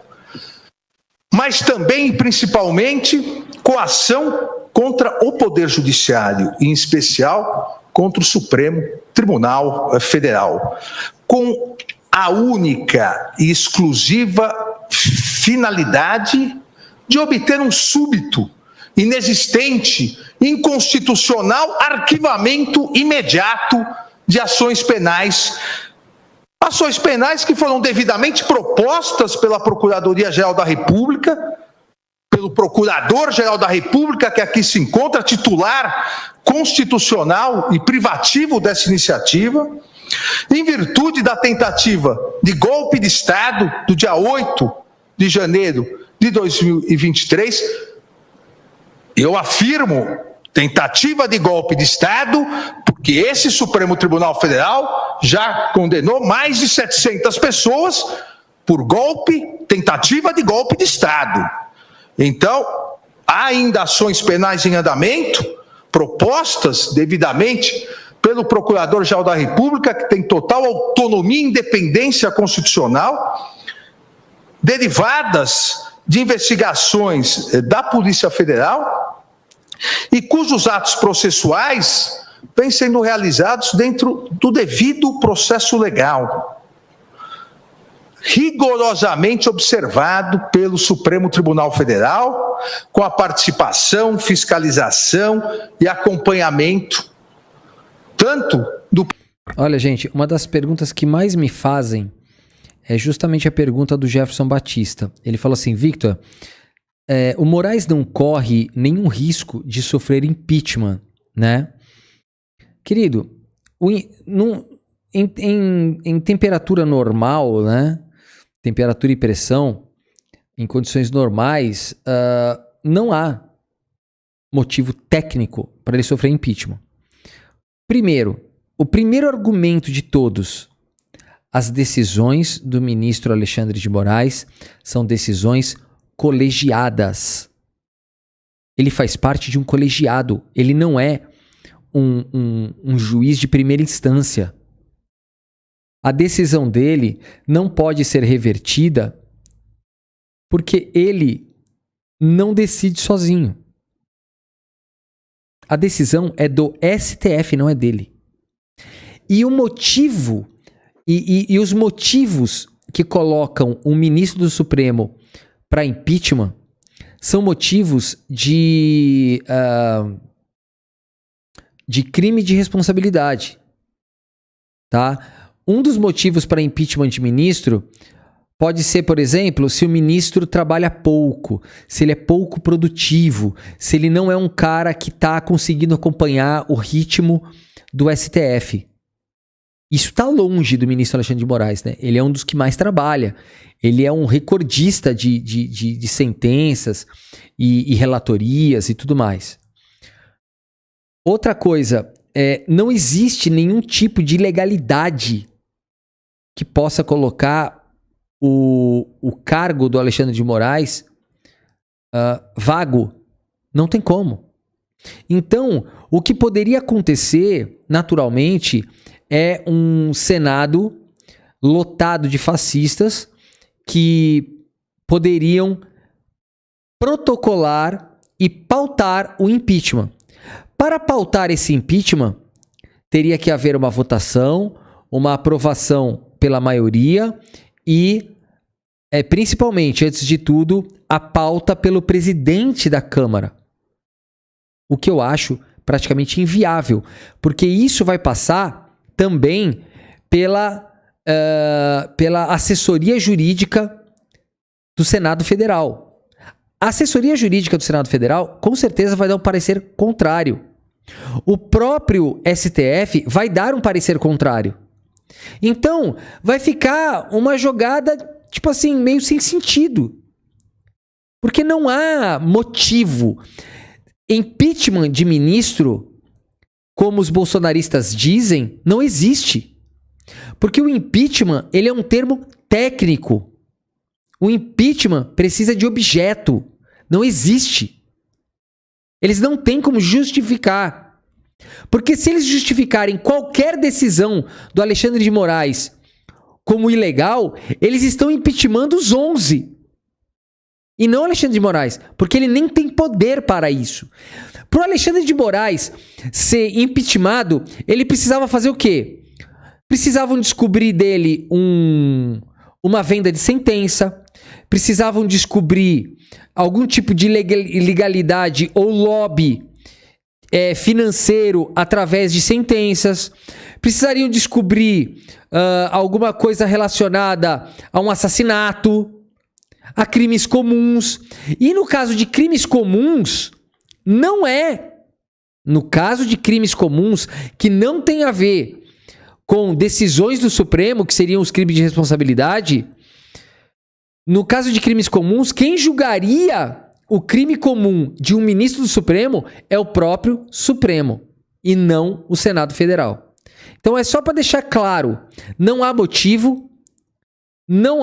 Mas também, e principalmente, coação contra o Poder Judiciário, em especial contra o Supremo Tribunal Federal, com a única e exclusiva finalidade de obter um súbito, inexistente, inconstitucional arquivamento imediato de ações penais que foram devidamente propostas pela Procuradoria-Geral da República, pelo Procurador-Geral da República, que aqui se encontra, titular constitucional e privativo dessa iniciativa, em virtude da tentativa de golpe de Estado do dia 8 de janeiro de 2023, eu afirmo, tentativa de golpe de Estado, porque esse Supremo Tribunal Federal já condenou mais de 700 pessoas por golpe, tentativa de golpe de Estado. Então, Há ainda ações penais em andamento, propostas devidamente pelo Procurador-Geral da República, que tem total autonomia e independência constitucional, derivadas de investigações da Polícia Federal e cujos atos processuais vêm sendo realizados dentro do devido processo legal, rigorosamente observado pelo Supremo Tribunal Federal, com a participação, fiscalização e acompanhamento, tanto do... Olha, gente, uma das perguntas que mais me fazem é justamente a pergunta do Jefferson Batista. Ele falou assim: Victor, o Moraes não corre nenhum risco de sofrer impeachment, né? Querido, em temperatura normal, né? Temperatura e pressão, em condições normais, não há motivo técnico para ele sofrer impeachment. Primeiro, o primeiro argumento de todos: as decisões do ministro Alexandre de Moraes são decisões colegiadas. Ele faz parte de um colegiado, ele não é um juiz de primeira instância. A decisão dele não pode ser revertida porque ele não decide sozinho. A decisão é do STF, não é dele. E o motivo, e os motivos que colocam o ministro do Supremo para impeachment são motivos de crime de responsabilidade, tá? Um dos motivos para impeachment de ministro pode ser, por exemplo, se o ministro trabalha pouco, se ele é pouco produtivo, se ele não é um cara que está conseguindo acompanhar o ritmo do STF. Isso está longe do ministro Alexandre de Moraes, né? Ele é um dos que mais trabalha. Ele é um recordista de sentenças e relatorias e tudo mais. Outra coisa, não existe nenhum tipo de ilegalidade que possa colocar o cargo do Alexandre de Moraes vago. Não tem como. Então, o que poderia acontecer, naturalmente, é um Senado lotado de fascistas que poderiam protocolar e pautar o impeachment. Para pautar esse impeachment, teria que haver uma votação, uma aprovação pela maioria e, principalmente, antes de tudo, a pauta pelo presidente da Câmara. O que eu acho praticamente inviável, porque isso vai passar também pela assessoria jurídica do Senado Federal. A assessoria jurídica do Senado Federal com certeza vai dar um parecer contrário. O próprio STF vai dar um parecer contrário. Então, vai ficar uma jogada, tipo assim, meio sem sentido. Porque não há motivo. Impeachment de ministro, como os bolsonaristas dizem, não existe. Porque o impeachment, ele é um termo técnico. O impeachment precisa de objeto. Não existe. Eles não têm como justificar. Porque se eles justificarem qualquer decisão do Alexandre de Moraes como ilegal, eles estão impeachmentando os 11. E não Alexandre de Moraes, porque ele nem tem poder para isso. Para o Alexandre de Moraes ser impeachmentado, ele precisava fazer o quê? Precisavam descobrir dele uma venda de sentença, precisavam descobrir algum tipo de ilegalidade ou lobby financeiro através de sentenças, precisariam descobrir alguma coisa relacionada a um assassinato, a crimes comuns. E no caso de crimes comuns, não é. No caso de crimes comuns que não tem a ver com decisões do Supremo, que seriam os crimes de responsabilidade, no caso de crimes comuns, quem julgaria o crime comum de um ministro do Supremo é o próprio Supremo e não o Senado Federal. Então é só para deixar claro, não há motivo, não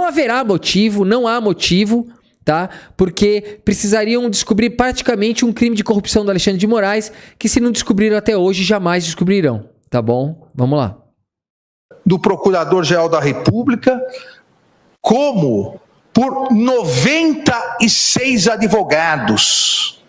haverá motivo, não há motivo tá? Porque precisariam descobrir praticamente um crime de corrupção do Alexandre de Moraes, que se não descobriram até hoje, jamais descobrirão, tá bom? Vamos lá. Do Procurador-Geral da República, como por 96 advogados.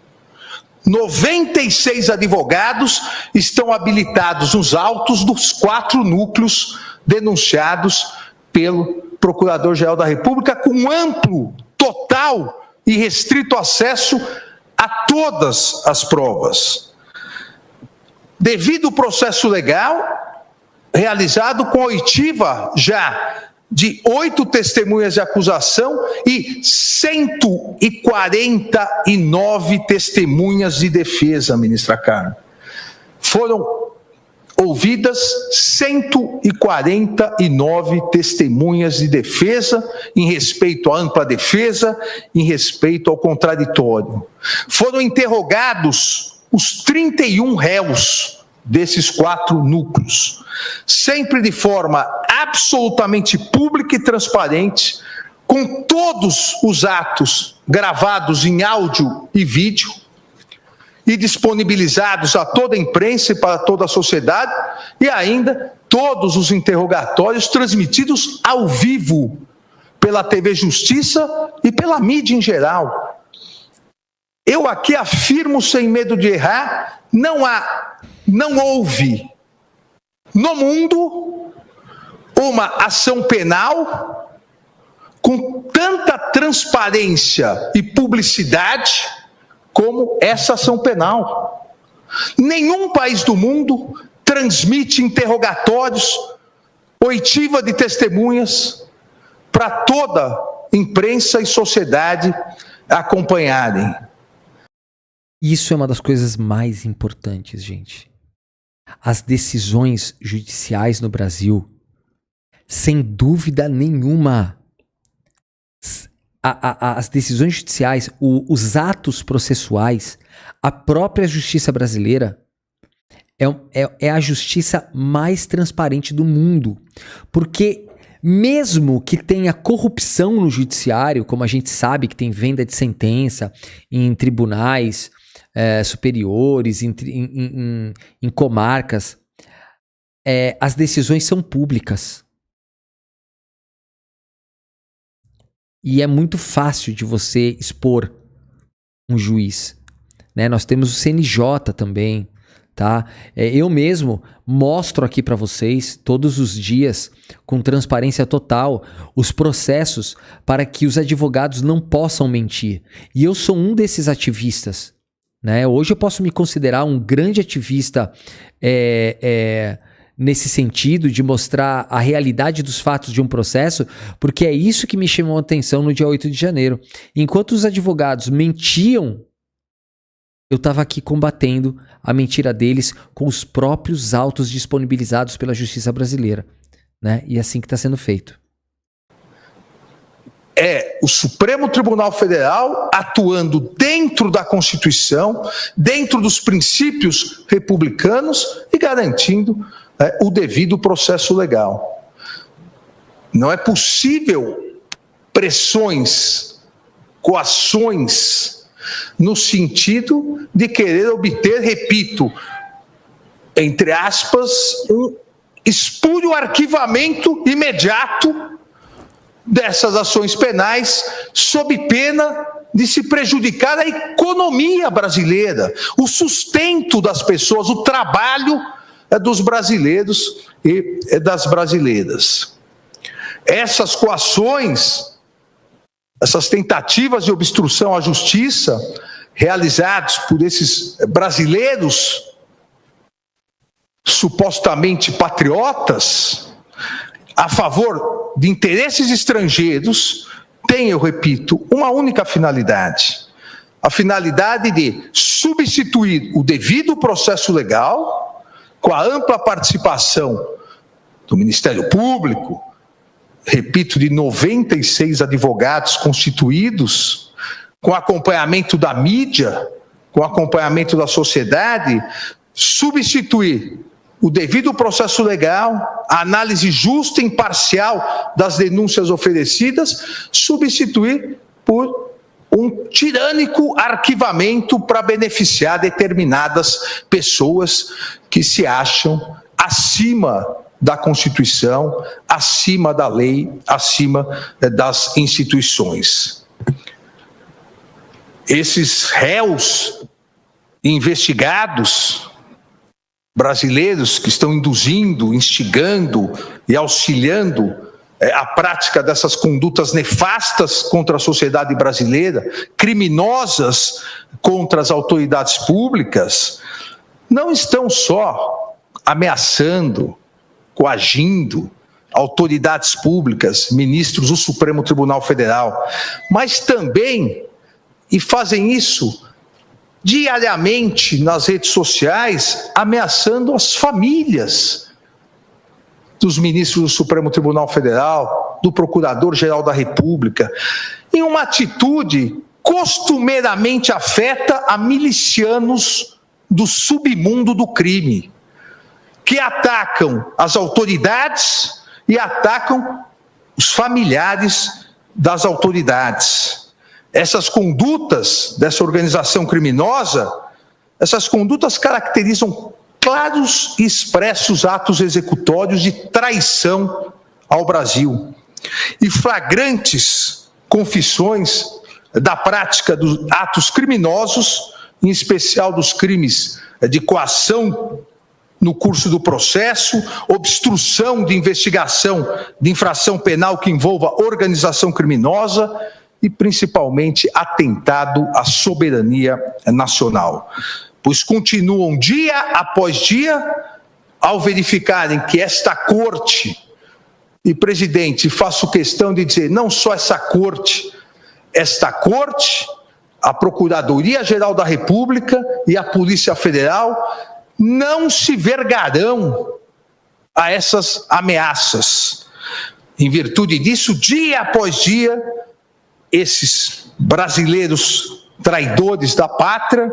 96 advogados estão habilitados nos autos dos 4 núcleos denunciados pelo Procurador-Geral da República, com amplo, total e restrito acesso a todas as provas. Devido ao processo legal, realizado com oitiva já de 8 testemunhas de acusação e 149 testemunhas de defesa, ministra Carmen. Foram ouvidas 149 testemunhas de defesa em respeito à ampla defesa, em respeito ao contraditório. Foram interrogados os 31 réus desses 4 núcleos, sempre de forma absolutamente pública e transparente, com todos os atos gravados em áudio e vídeo e disponibilizados a toda a imprensa e para toda a sociedade, e ainda todos os interrogatórios transmitidos ao vivo pela TV Justiça e pela mídia em geral. Eu aqui afirmo sem medo de errar, não houve no mundo uma ação penal com tanta transparência e publicidade como essa ação penal. Nenhum país do mundo transmite interrogatórios, oitiva de testemunhas para toda imprensa e sociedade acompanharem. Isso é uma das coisas mais importantes, gente. As decisões judiciais no Brasil, sem dúvida nenhuma, as decisões judiciais, os atos processuais, a própria justiça brasileira é a justiça mais transparente do mundo. Porque mesmo que tenha corrupção no judiciário, como a gente sabe que tem venda de sentença em tribunais superiores, em comarcas, as decisões são públicas. E é muito fácil de você expor um juiz, né? Nós temos o CNJ também, tá? Eu mesmo mostro aqui para vocês todos os dias, com transparência total, os processos para que os advogados não possam mentir. E eu sou um desses ativistas, né? Hoje eu posso me considerar um grande ativista nesse sentido de mostrar a realidade dos fatos de um processo, porque é isso que me chamou a atenção no dia 8 de janeiro. Enquanto os advogados mentiam, eu estava aqui combatendo a mentira deles com os próprios autos disponibilizados pela justiça brasileira, né? E é assim que está sendo feito. É o Supremo Tribunal Federal atuando dentro da Constituição, dentro dos princípios republicanos e garantindo o devido processo legal. Não é possível pressões, coações, no sentido de querer obter, repito, entre aspas, um espúrio arquivamento imediato dessas ações penais, sob pena de se prejudicar a economia brasileira, o sustento das pessoas, o trabalho dos brasileiros e das brasileiras. Essas coações, essas tentativas de obstrução à justiça, realizadas por esses brasileiros supostamente patriotas, a favor de interesses estrangeiros, tem, eu repito, uma única finalidade. A finalidade de substituir o devido processo legal, com a ampla participação do Ministério Público, repito, de 96 advogados constituídos, com acompanhamento da mídia, com acompanhamento da sociedade, substituir o devido processo legal, a análise justa e imparcial das denúncias oferecidas, substituir por um tirânico arquivamento para beneficiar determinadas pessoas que se acham acima da Constituição, acima da lei, acima das instituições. Esses réus investigados brasileiros que estão induzindo, instigando e auxiliando a prática dessas condutas nefastas contra a sociedade brasileira, criminosas contra as autoridades públicas, não estão só ameaçando, coagindo autoridades públicas, ministros do Supremo Tribunal Federal, mas também, e fazem isso diariamente nas redes sociais, ameaçando as famílias dos ministros do Supremo Tribunal Federal, do Procurador-Geral da República, em uma atitude costumeiramente afeta a milicianos do submundo do crime, que atacam as autoridades e atacam os familiares das autoridades. Essas condutas dessa organização criminosa, essas condutas caracterizam claros e expressos atos executórios de traição ao Brasil e flagrantes confissões da prática dos atos criminosos, em especial dos crimes de coação no curso do processo, obstrução de investigação de infração penal que envolva organização criminosa e, principalmente, atentado à soberania nacional. Pois continuam dia após dia, ao verificarem que esta corte, e, presidente, faço questão de dizer, não só esta corte, a Procuradoria-Geral da República e a Polícia Federal não se vergarão a essas ameaças. Em virtude disso, dia após dia, esses brasileiros traidores da pátria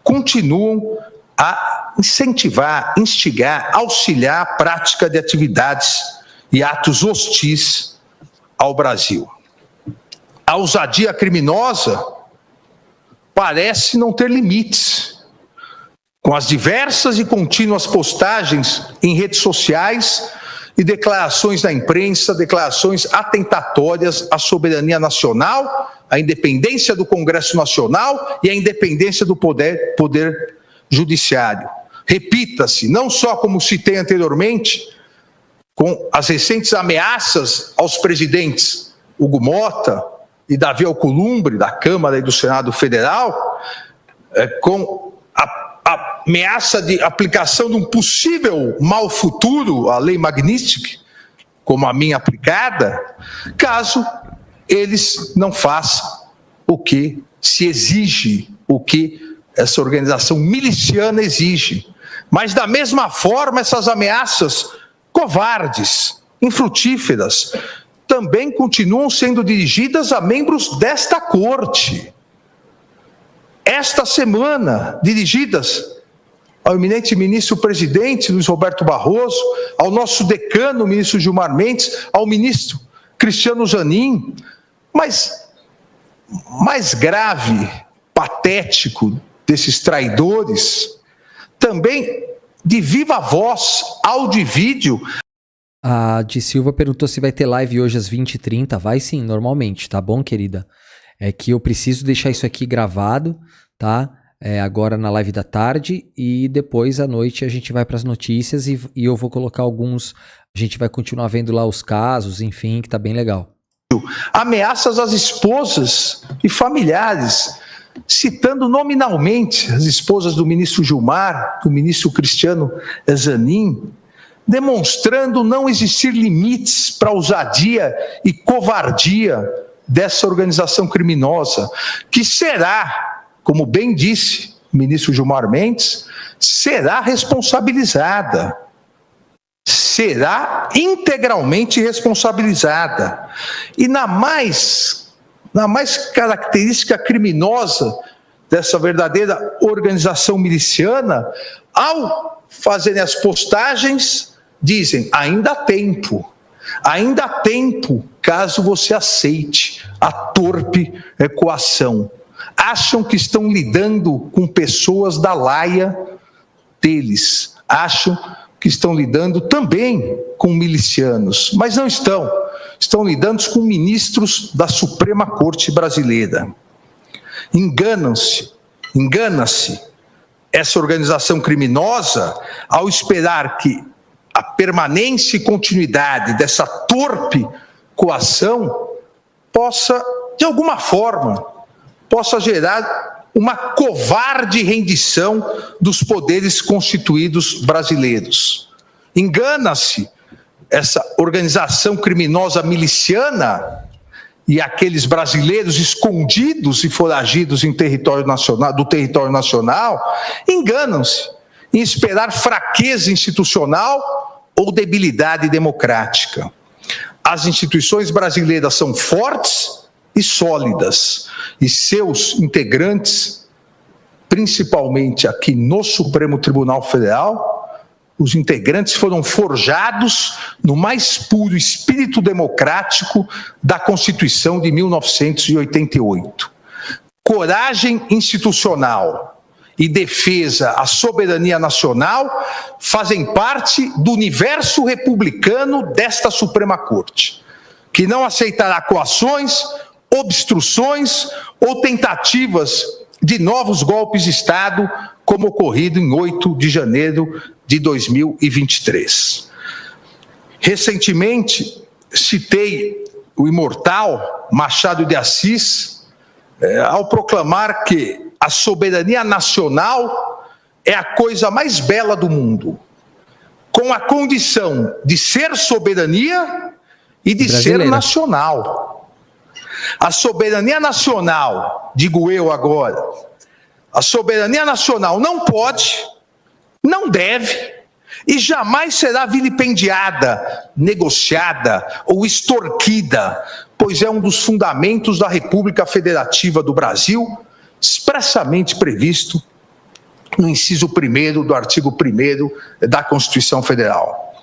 continuam a incentivar, instigar, auxiliar a prática de atividades e atos hostis ao Brasil. A ousadia criminosa parece não ter limites. Com as diversas e contínuas postagens em redes sociais e declarações na imprensa, declarações atentatórias à soberania nacional, à independência do Congresso Nacional e à independência do poder judiciário. Repita-se, não só como citei anteriormente, com as recentes ameaças aos presidentes Hugo Mota e Davi Alcolumbre, da Câmara e do Senado Federal, com a ameaça de aplicação de um possível mal futuro à lei Magnitsky, como a minha aplicada, caso eles não façam o que se exige, o que essa organização miliciana exige. Mas, da mesma forma, essas ameaças covardes, infrutíferas, também continuam sendo dirigidas a membros desta corte. Esta semana, dirigidas ao eminente ministro-presidente Luiz Roberto Barroso, ao nosso decano, o ministro Gilmar Mendes, ao ministro Cristiano Zanin, mas mais grave, patético desses traidores, também de viva voz, áudio e vídeo. A de Silva perguntou se vai ter live hoje às 20h30. Vai sim, normalmente, tá bom, querida? É que eu preciso deixar isso aqui gravado, tá? Agora na live da tarde, e depois à noite a gente vai para as notícias e eu vou colocar alguns, a gente vai continuar vendo lá os casos, enfim, que tá bem legal. Ameaças às esposas e familiares, citando nominalmente as esposas do ministro Gilmar, do ministro Cristiano Zanin, demonstrando não existir limites para a ousadia e covardia dessa organização criminosa, que será, como bem disse o ministro Gilmar Mendes, será responsabilizada, será integralmente responsabilizada. E na mais característica criminosa dessa verdadeira organização miliciana, ao fazerem as postagens, dizem, ainda há tempo. Ainda há tempo, caso você aceite a torpe coação. Acham que estão lidando com pessoas da laia deles. Acham que estão lidando também com milicianos, mas não estão. Estão lidando com ministros da Suprema Corte Brasileira. Engana-se essa organização criminosa ao esperar que a permanência e continuidade dessa torpe coação possa, de alguma forma, gerar uma covarde rendição dos poderes constituídos brasileiros. Engana-se essa organização criminosa miliciana e aqueles brasileiros escondidos e foragidos do território nacional, enganam-se em esperar fraqueza institucional ou debilidade democrática. As instituições brasileiras são fortes e sólidas, e seus integrantes, principalmente aqui no Supremo Tribunal Federal, os integrantes foram forjados no mais puro espírito democrático da Constituição de 1988. Coragem institucional e defesa à soberania nacional fazem parte do universo republicano desta Suprema Corte, que não aceitará coações, obstruções ou tentativas de novos golpes de Estado, como ocorrido em 8 de janeiro de 2023. Recentemente, citei o imortal Machado de Assis ao proclamar que a soberania nacional é a coisa mais bela do mundo, com a condição de ser soberania e de ser nacional. A soberania nacional, digo eu agora, a soberania nacional não pode, não deve e jamais será vilipendiada, negociada ou extorquida, pois é um dos fundamentos da República Federativa do Brasil, expressamente previsto no inciso 1º do artigo 1º da Constituição Federal.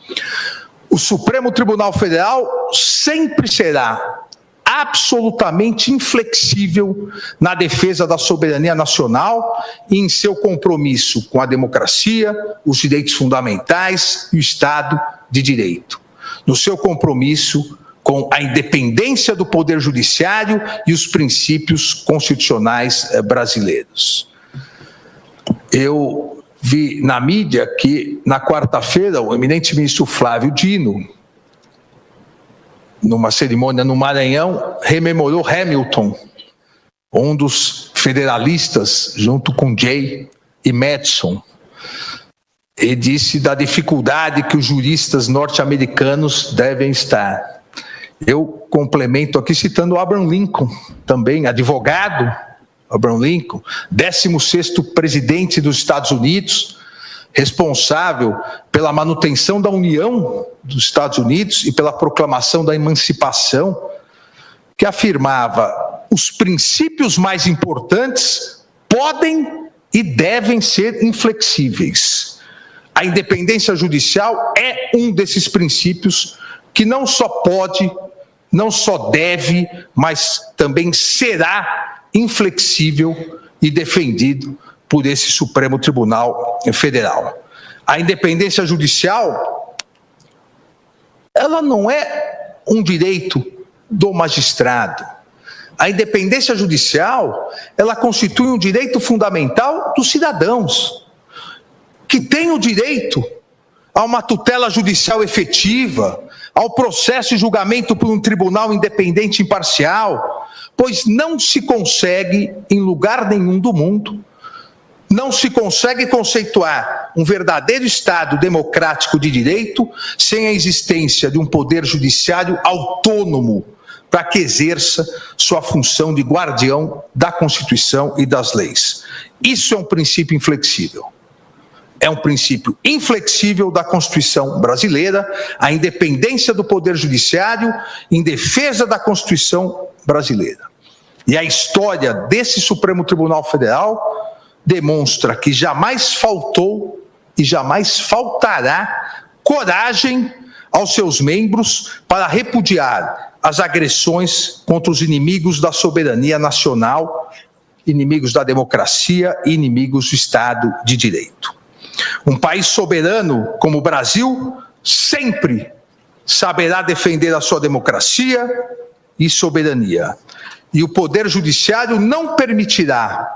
O Supremo Tribunal Federal sempre será absolutamente inflexível na defesa da soberania nacional e em seu compromisso com a democracia, os direitos fundamentais e o Estado de Direito. No seu compromisso com a independência do Poder Judiciário e os princípios constitucionais brasileiros. Eu vi na mídia que, na quarta-feira, o eminente ministro Flávio Dino, numa cerimônia no Maranhão, rememorou Hamilton, um dos federalistas, junto com Jay e Madison, e disse da dificuldade que os juristas norte-americanos devem estar. Eu complemento aqui citando Abraham Lincoln, também advogado, Abraham Lincoln, 16º presidente dos Estados Unidos, responsável pela manutenção da união dos Estados Unidos e pela proclamação da emancipação, que afirmava: os princípios mais importantes podem e devem ser inflexíveis. A independência judicial é um desses princípios que não só pode, não só deve, mas também será inflexível e defendido por esse Supremo Tribunal Federal. A independência judicial, ela não é um direito do magistrado. A independência judicial, ela constitui um direito fundamental dos cidadãos, que têm o direito a uma tutela judicial efetiva, ao processo de julgamento por um tribunal independente e imparcial, pois não se consegue, em lugar nenhum do mundo, não se consegue conceituar um verdadeiro Estado democrático de direito sem a existência de um poder judiciário autônomo para que exerça sua função de guardião da Constituição e das leis. Isso é um princípio inflexível. É um princípio inflexível da Constituição brasileira, a independência do Poder Judiciário em defesa da Constituição brasileira. E a história desse Supremo Tribunal Federal demonstra que jamais faltou e jamais faltará coragem aos seus membros para repudiar as agressões contra os inimigos da soberania nacional, inimigos da democracia e inimigos do Estado de Direito. Um país soberano como o Brasil sempre saberá defender a sua democracia e soberania. E o Poder Judiciário não permitirá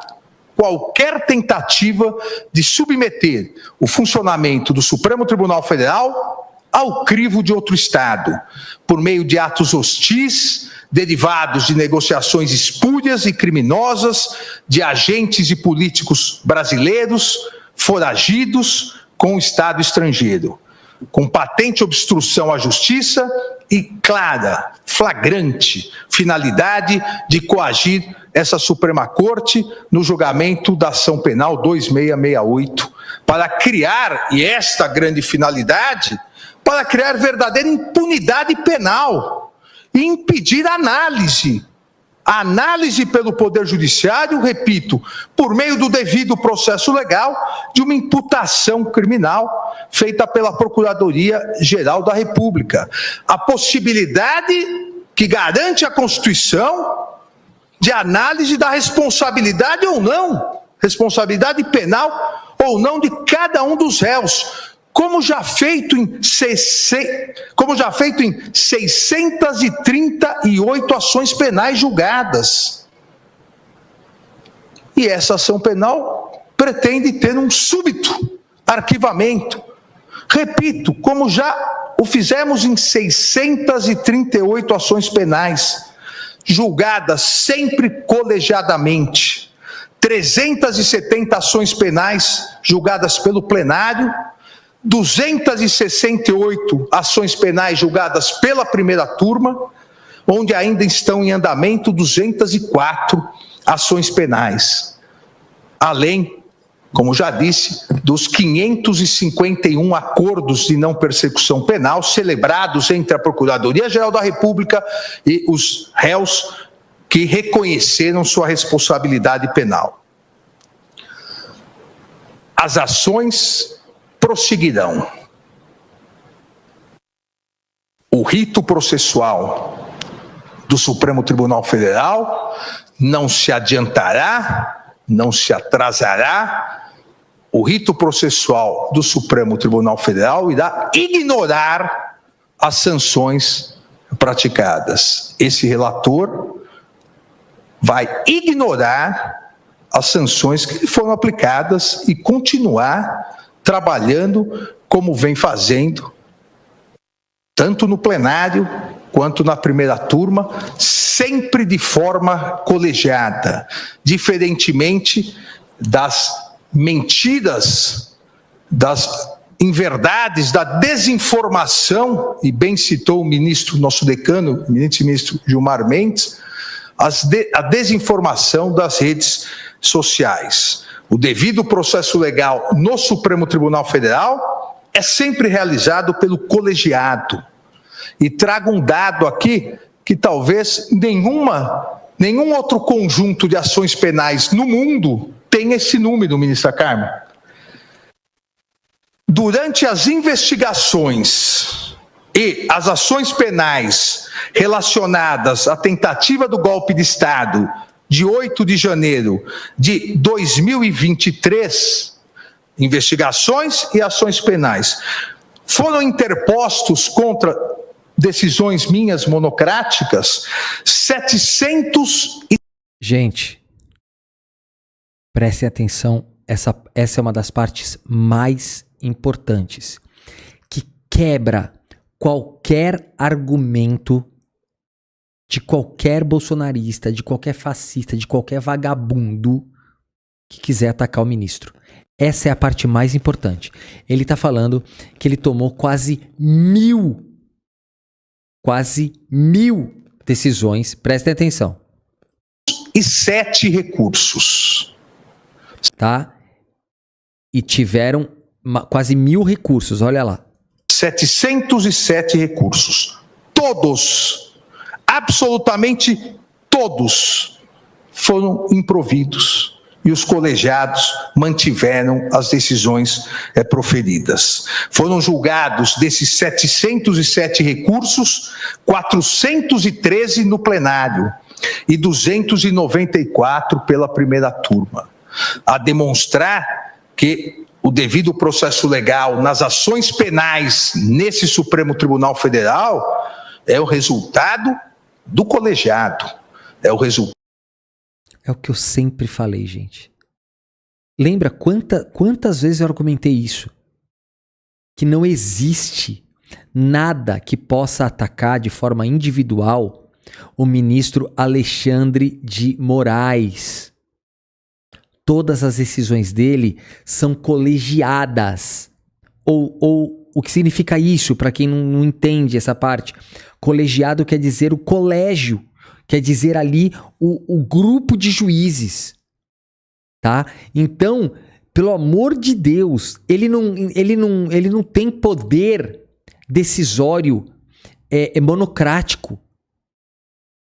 qualquer tentativa de submeter o funcionamento do Supremo Tribunal Federal ao crivo de outro Estado, por meio de atos hostis, derivados de negociações espúrias e criminosas de agentes e políticos brasileiros foragidos com o Estado estrangeiro, com patente obstrução à justiça e clara, flagrante finalidade de coagir essa Suprema Corte no julgamento da ação penal 2668, para criar, e esta grande finalidade, para criar verdadeira impunidade penal e impedir a análise pelo Poder Judiciário, repito, por meio do devido processo legal, de uma imputação criminal feita pela Procuradoria-Geral da República. A possibilidade que garante a Constituição de análise da responsabilidade ou não, responsabilidade penal ou não de cada um dos réus, como já feito em 638 ações penais julgadas. E essa ação penal pretende ter um súbito arquivamento. Repito, como já o fizemos em 638 ações penais, julgadas sempre colegiadamente, 370 ações penais julgadas pelo plenário, 268 ações penais julgadas pela primeira turma, onde ainda estão em andamento 204 ações penais. Além, como já disse, dos 551 acordos de não persecução penal celebrados entre a Procuradoria-Geral da República e os réus que reconheceram sua responsabilidade penal. As ações prosseguirão. O rito processual do Supremo Tribunal Federal não se adiantará, não se atrasará. O rito processual do Supremo Tribunal Federal irá ignorar as sanções praticadas. Esse relator vai ignorar as sanções que foram aplicadas e continuar trabalhando como vem fazendo, tanto no plenário quanto na primeira turma, sempre de forma colegiada, diferentemente das mentiras, das inverdades, da desinformação, e bem citou o ministro, nosso decano, o ministro Gilmar Mendes, a desinformação das redes sociais. O devido processo legal no Supremo Tribunal Federal é sempre realizado pelo colegiado. E trago um dado aqui que talvez nenhum outro conjunto de ações penais no mundo tenha esse número, ministra Carmen. Durante as investigações e as ações penais relacionadas à tentativa do golpe de Estado de 8 de janeiro de 2023, investigações e ações penais, foram interpostos contra decisões minhas monocráticas 700 e... Gente, prestem atenção, essa é uma das partes mais importantes, que quebra qualquer argumento de qualquer bolsonarista, de qualquer fascista, de qualquer vagabundo que quiser atacar o ministro. Essa é a parte mais importante. Ele está falando que ele tomou quase mil decisões, prestem atenção. E 7 recursos. Tá? E tiveram quase 1000 recursos, olha lá. 707 recursos. Todos, absolutamente todos, foram improvidos e os colegiados mantiveram as decisões proferidas. Foram julgados desses 707 recursos, 413 no plenário e 294 pela primeira turma, a demonstrar que o devido processo legal nas ações penais nesse Supremo Tribunal Federal é o resultado do colegiado, é o resultado. É o que eu sempre falei, gente. Lembra quantas vezes eu argumentei isso? Que não existe nada que possa atacar de forma individual o ministro Alexandre de Moraes. Todas as decisões dele são colegiadas. Ou o que significa isso, para quem não entende essa parte? Colegiado quer dizer o colégio, quer dizer ali o grupo de juízes, tá? Então, pelo amor de Deus, ele não tem poder decisório monocrático.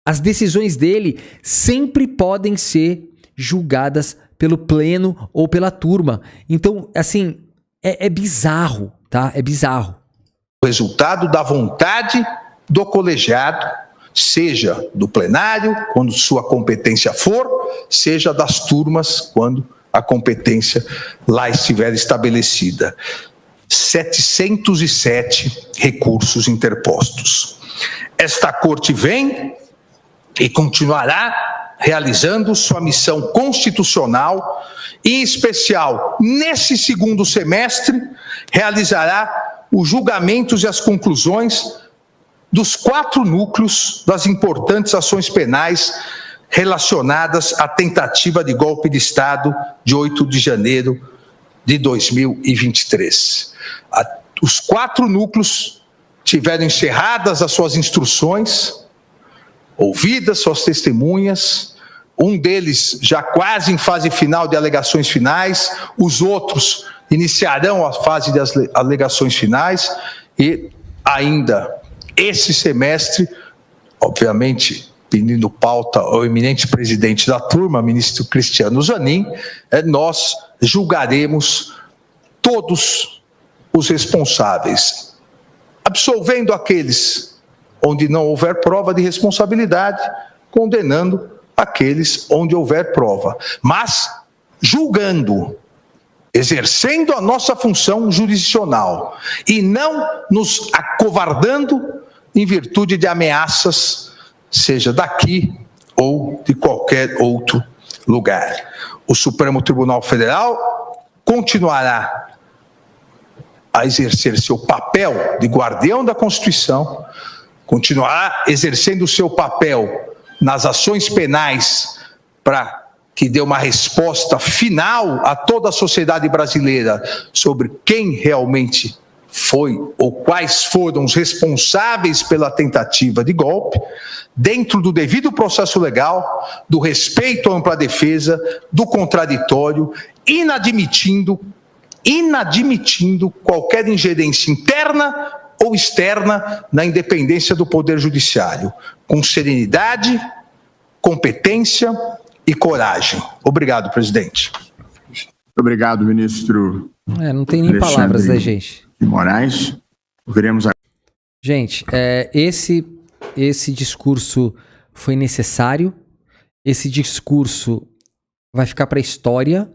As decisões dele sempre podem ser julgadas pelo pleno ou pela turma. Então, assim, é bizarro, tá? É bizarro. O resultado da vontade do colegiado, seja do plenário, quando sua competência for, seja das turmas, quando a competência lá estiver estabelecida. 707 recursos interpostos. Esta corte vem e continuará realizando sua missão constitucional, em especial, nesse segundo semestre, realizará os julgamentos e as conclusões dos 4 núcleos das importantes ações penais relacionadas à tentativa de golpe de Estado de 8 de janeiro de 2023. Os 4 núcleos tiveram encerradas as suas instruções, ouvidas suas testemunhas, um deles já quase em fase final de alegações finais, os outros iniciarão a fase das alegações finais e ainda esse semestre, obviamente, pedindo pauta ao eminente presidente da turma, ministro Cristiano Zanin, nós julgaremos todos os responsáveis, absolvendo aqueles onde não houver prova de responsabilidade, condenando aqueles onde houver prova, mas julgando, exercendo a nossa função jurisdicional e não nos acovardando em virtude de ameaças, seja daqui ou de qualquer outro lugar. O Supremo Tribunal Federal continuará a exercer seu papel de guardião da Constituição, continuará exercendo o seu papel nas ações penais para que dê uma resposta final a toda a sociedade brasileira sobre quem realmente foi ou quais foram os responsáveis pela tentativa de golpe, dentro do devido processo legal, do respeito à ampla defesa, do contraditório, inadmitindo qualquer ingerência interna ou externa na independência do Poder Judiciário, com serenidade, competência e coragem. Obrigado, presidente. Obrigado, ministro. Não tem nem palavras, né, gente? De Moraes. Veremos a... Gente, esse discurso foi necessário. Esse discurso vai ficar para a história.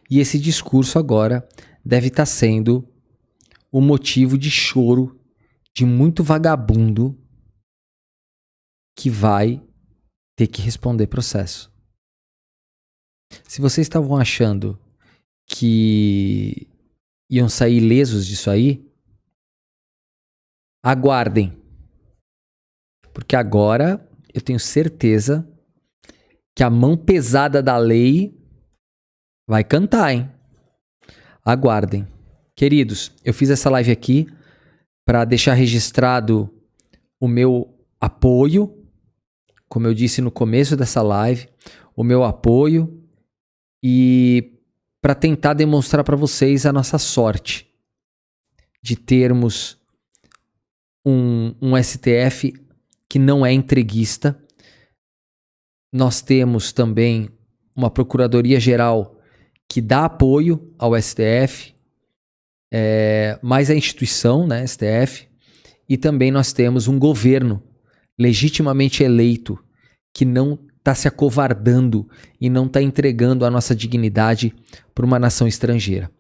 E esse discurso agora deve estar sendo o motivo de choro de muito vagabundo que vai ter que responder processo. Se vocês estavam achando que iam sair ilesos disso aí, aguardem. Porque agora eu tenho certeza que a mão pesada da lei vai cantar, hein? Aguardem. Queridos, eu fiz essa live aqui para deixar registrado o meu apoio, como eu disse no começo dessa live, o meu apoio e para tentar demonstrar para vocês a nossa sorte de termos um STF que não é entreguista. Nós temos também uma Procuradoria-Geral que dá apoio ao STF, mais a instituição, né, STF, e também nós temos um governo legitimamente eleito que não está se acovardando e não está entregando a nossa dignidade para uma nação estrangeira.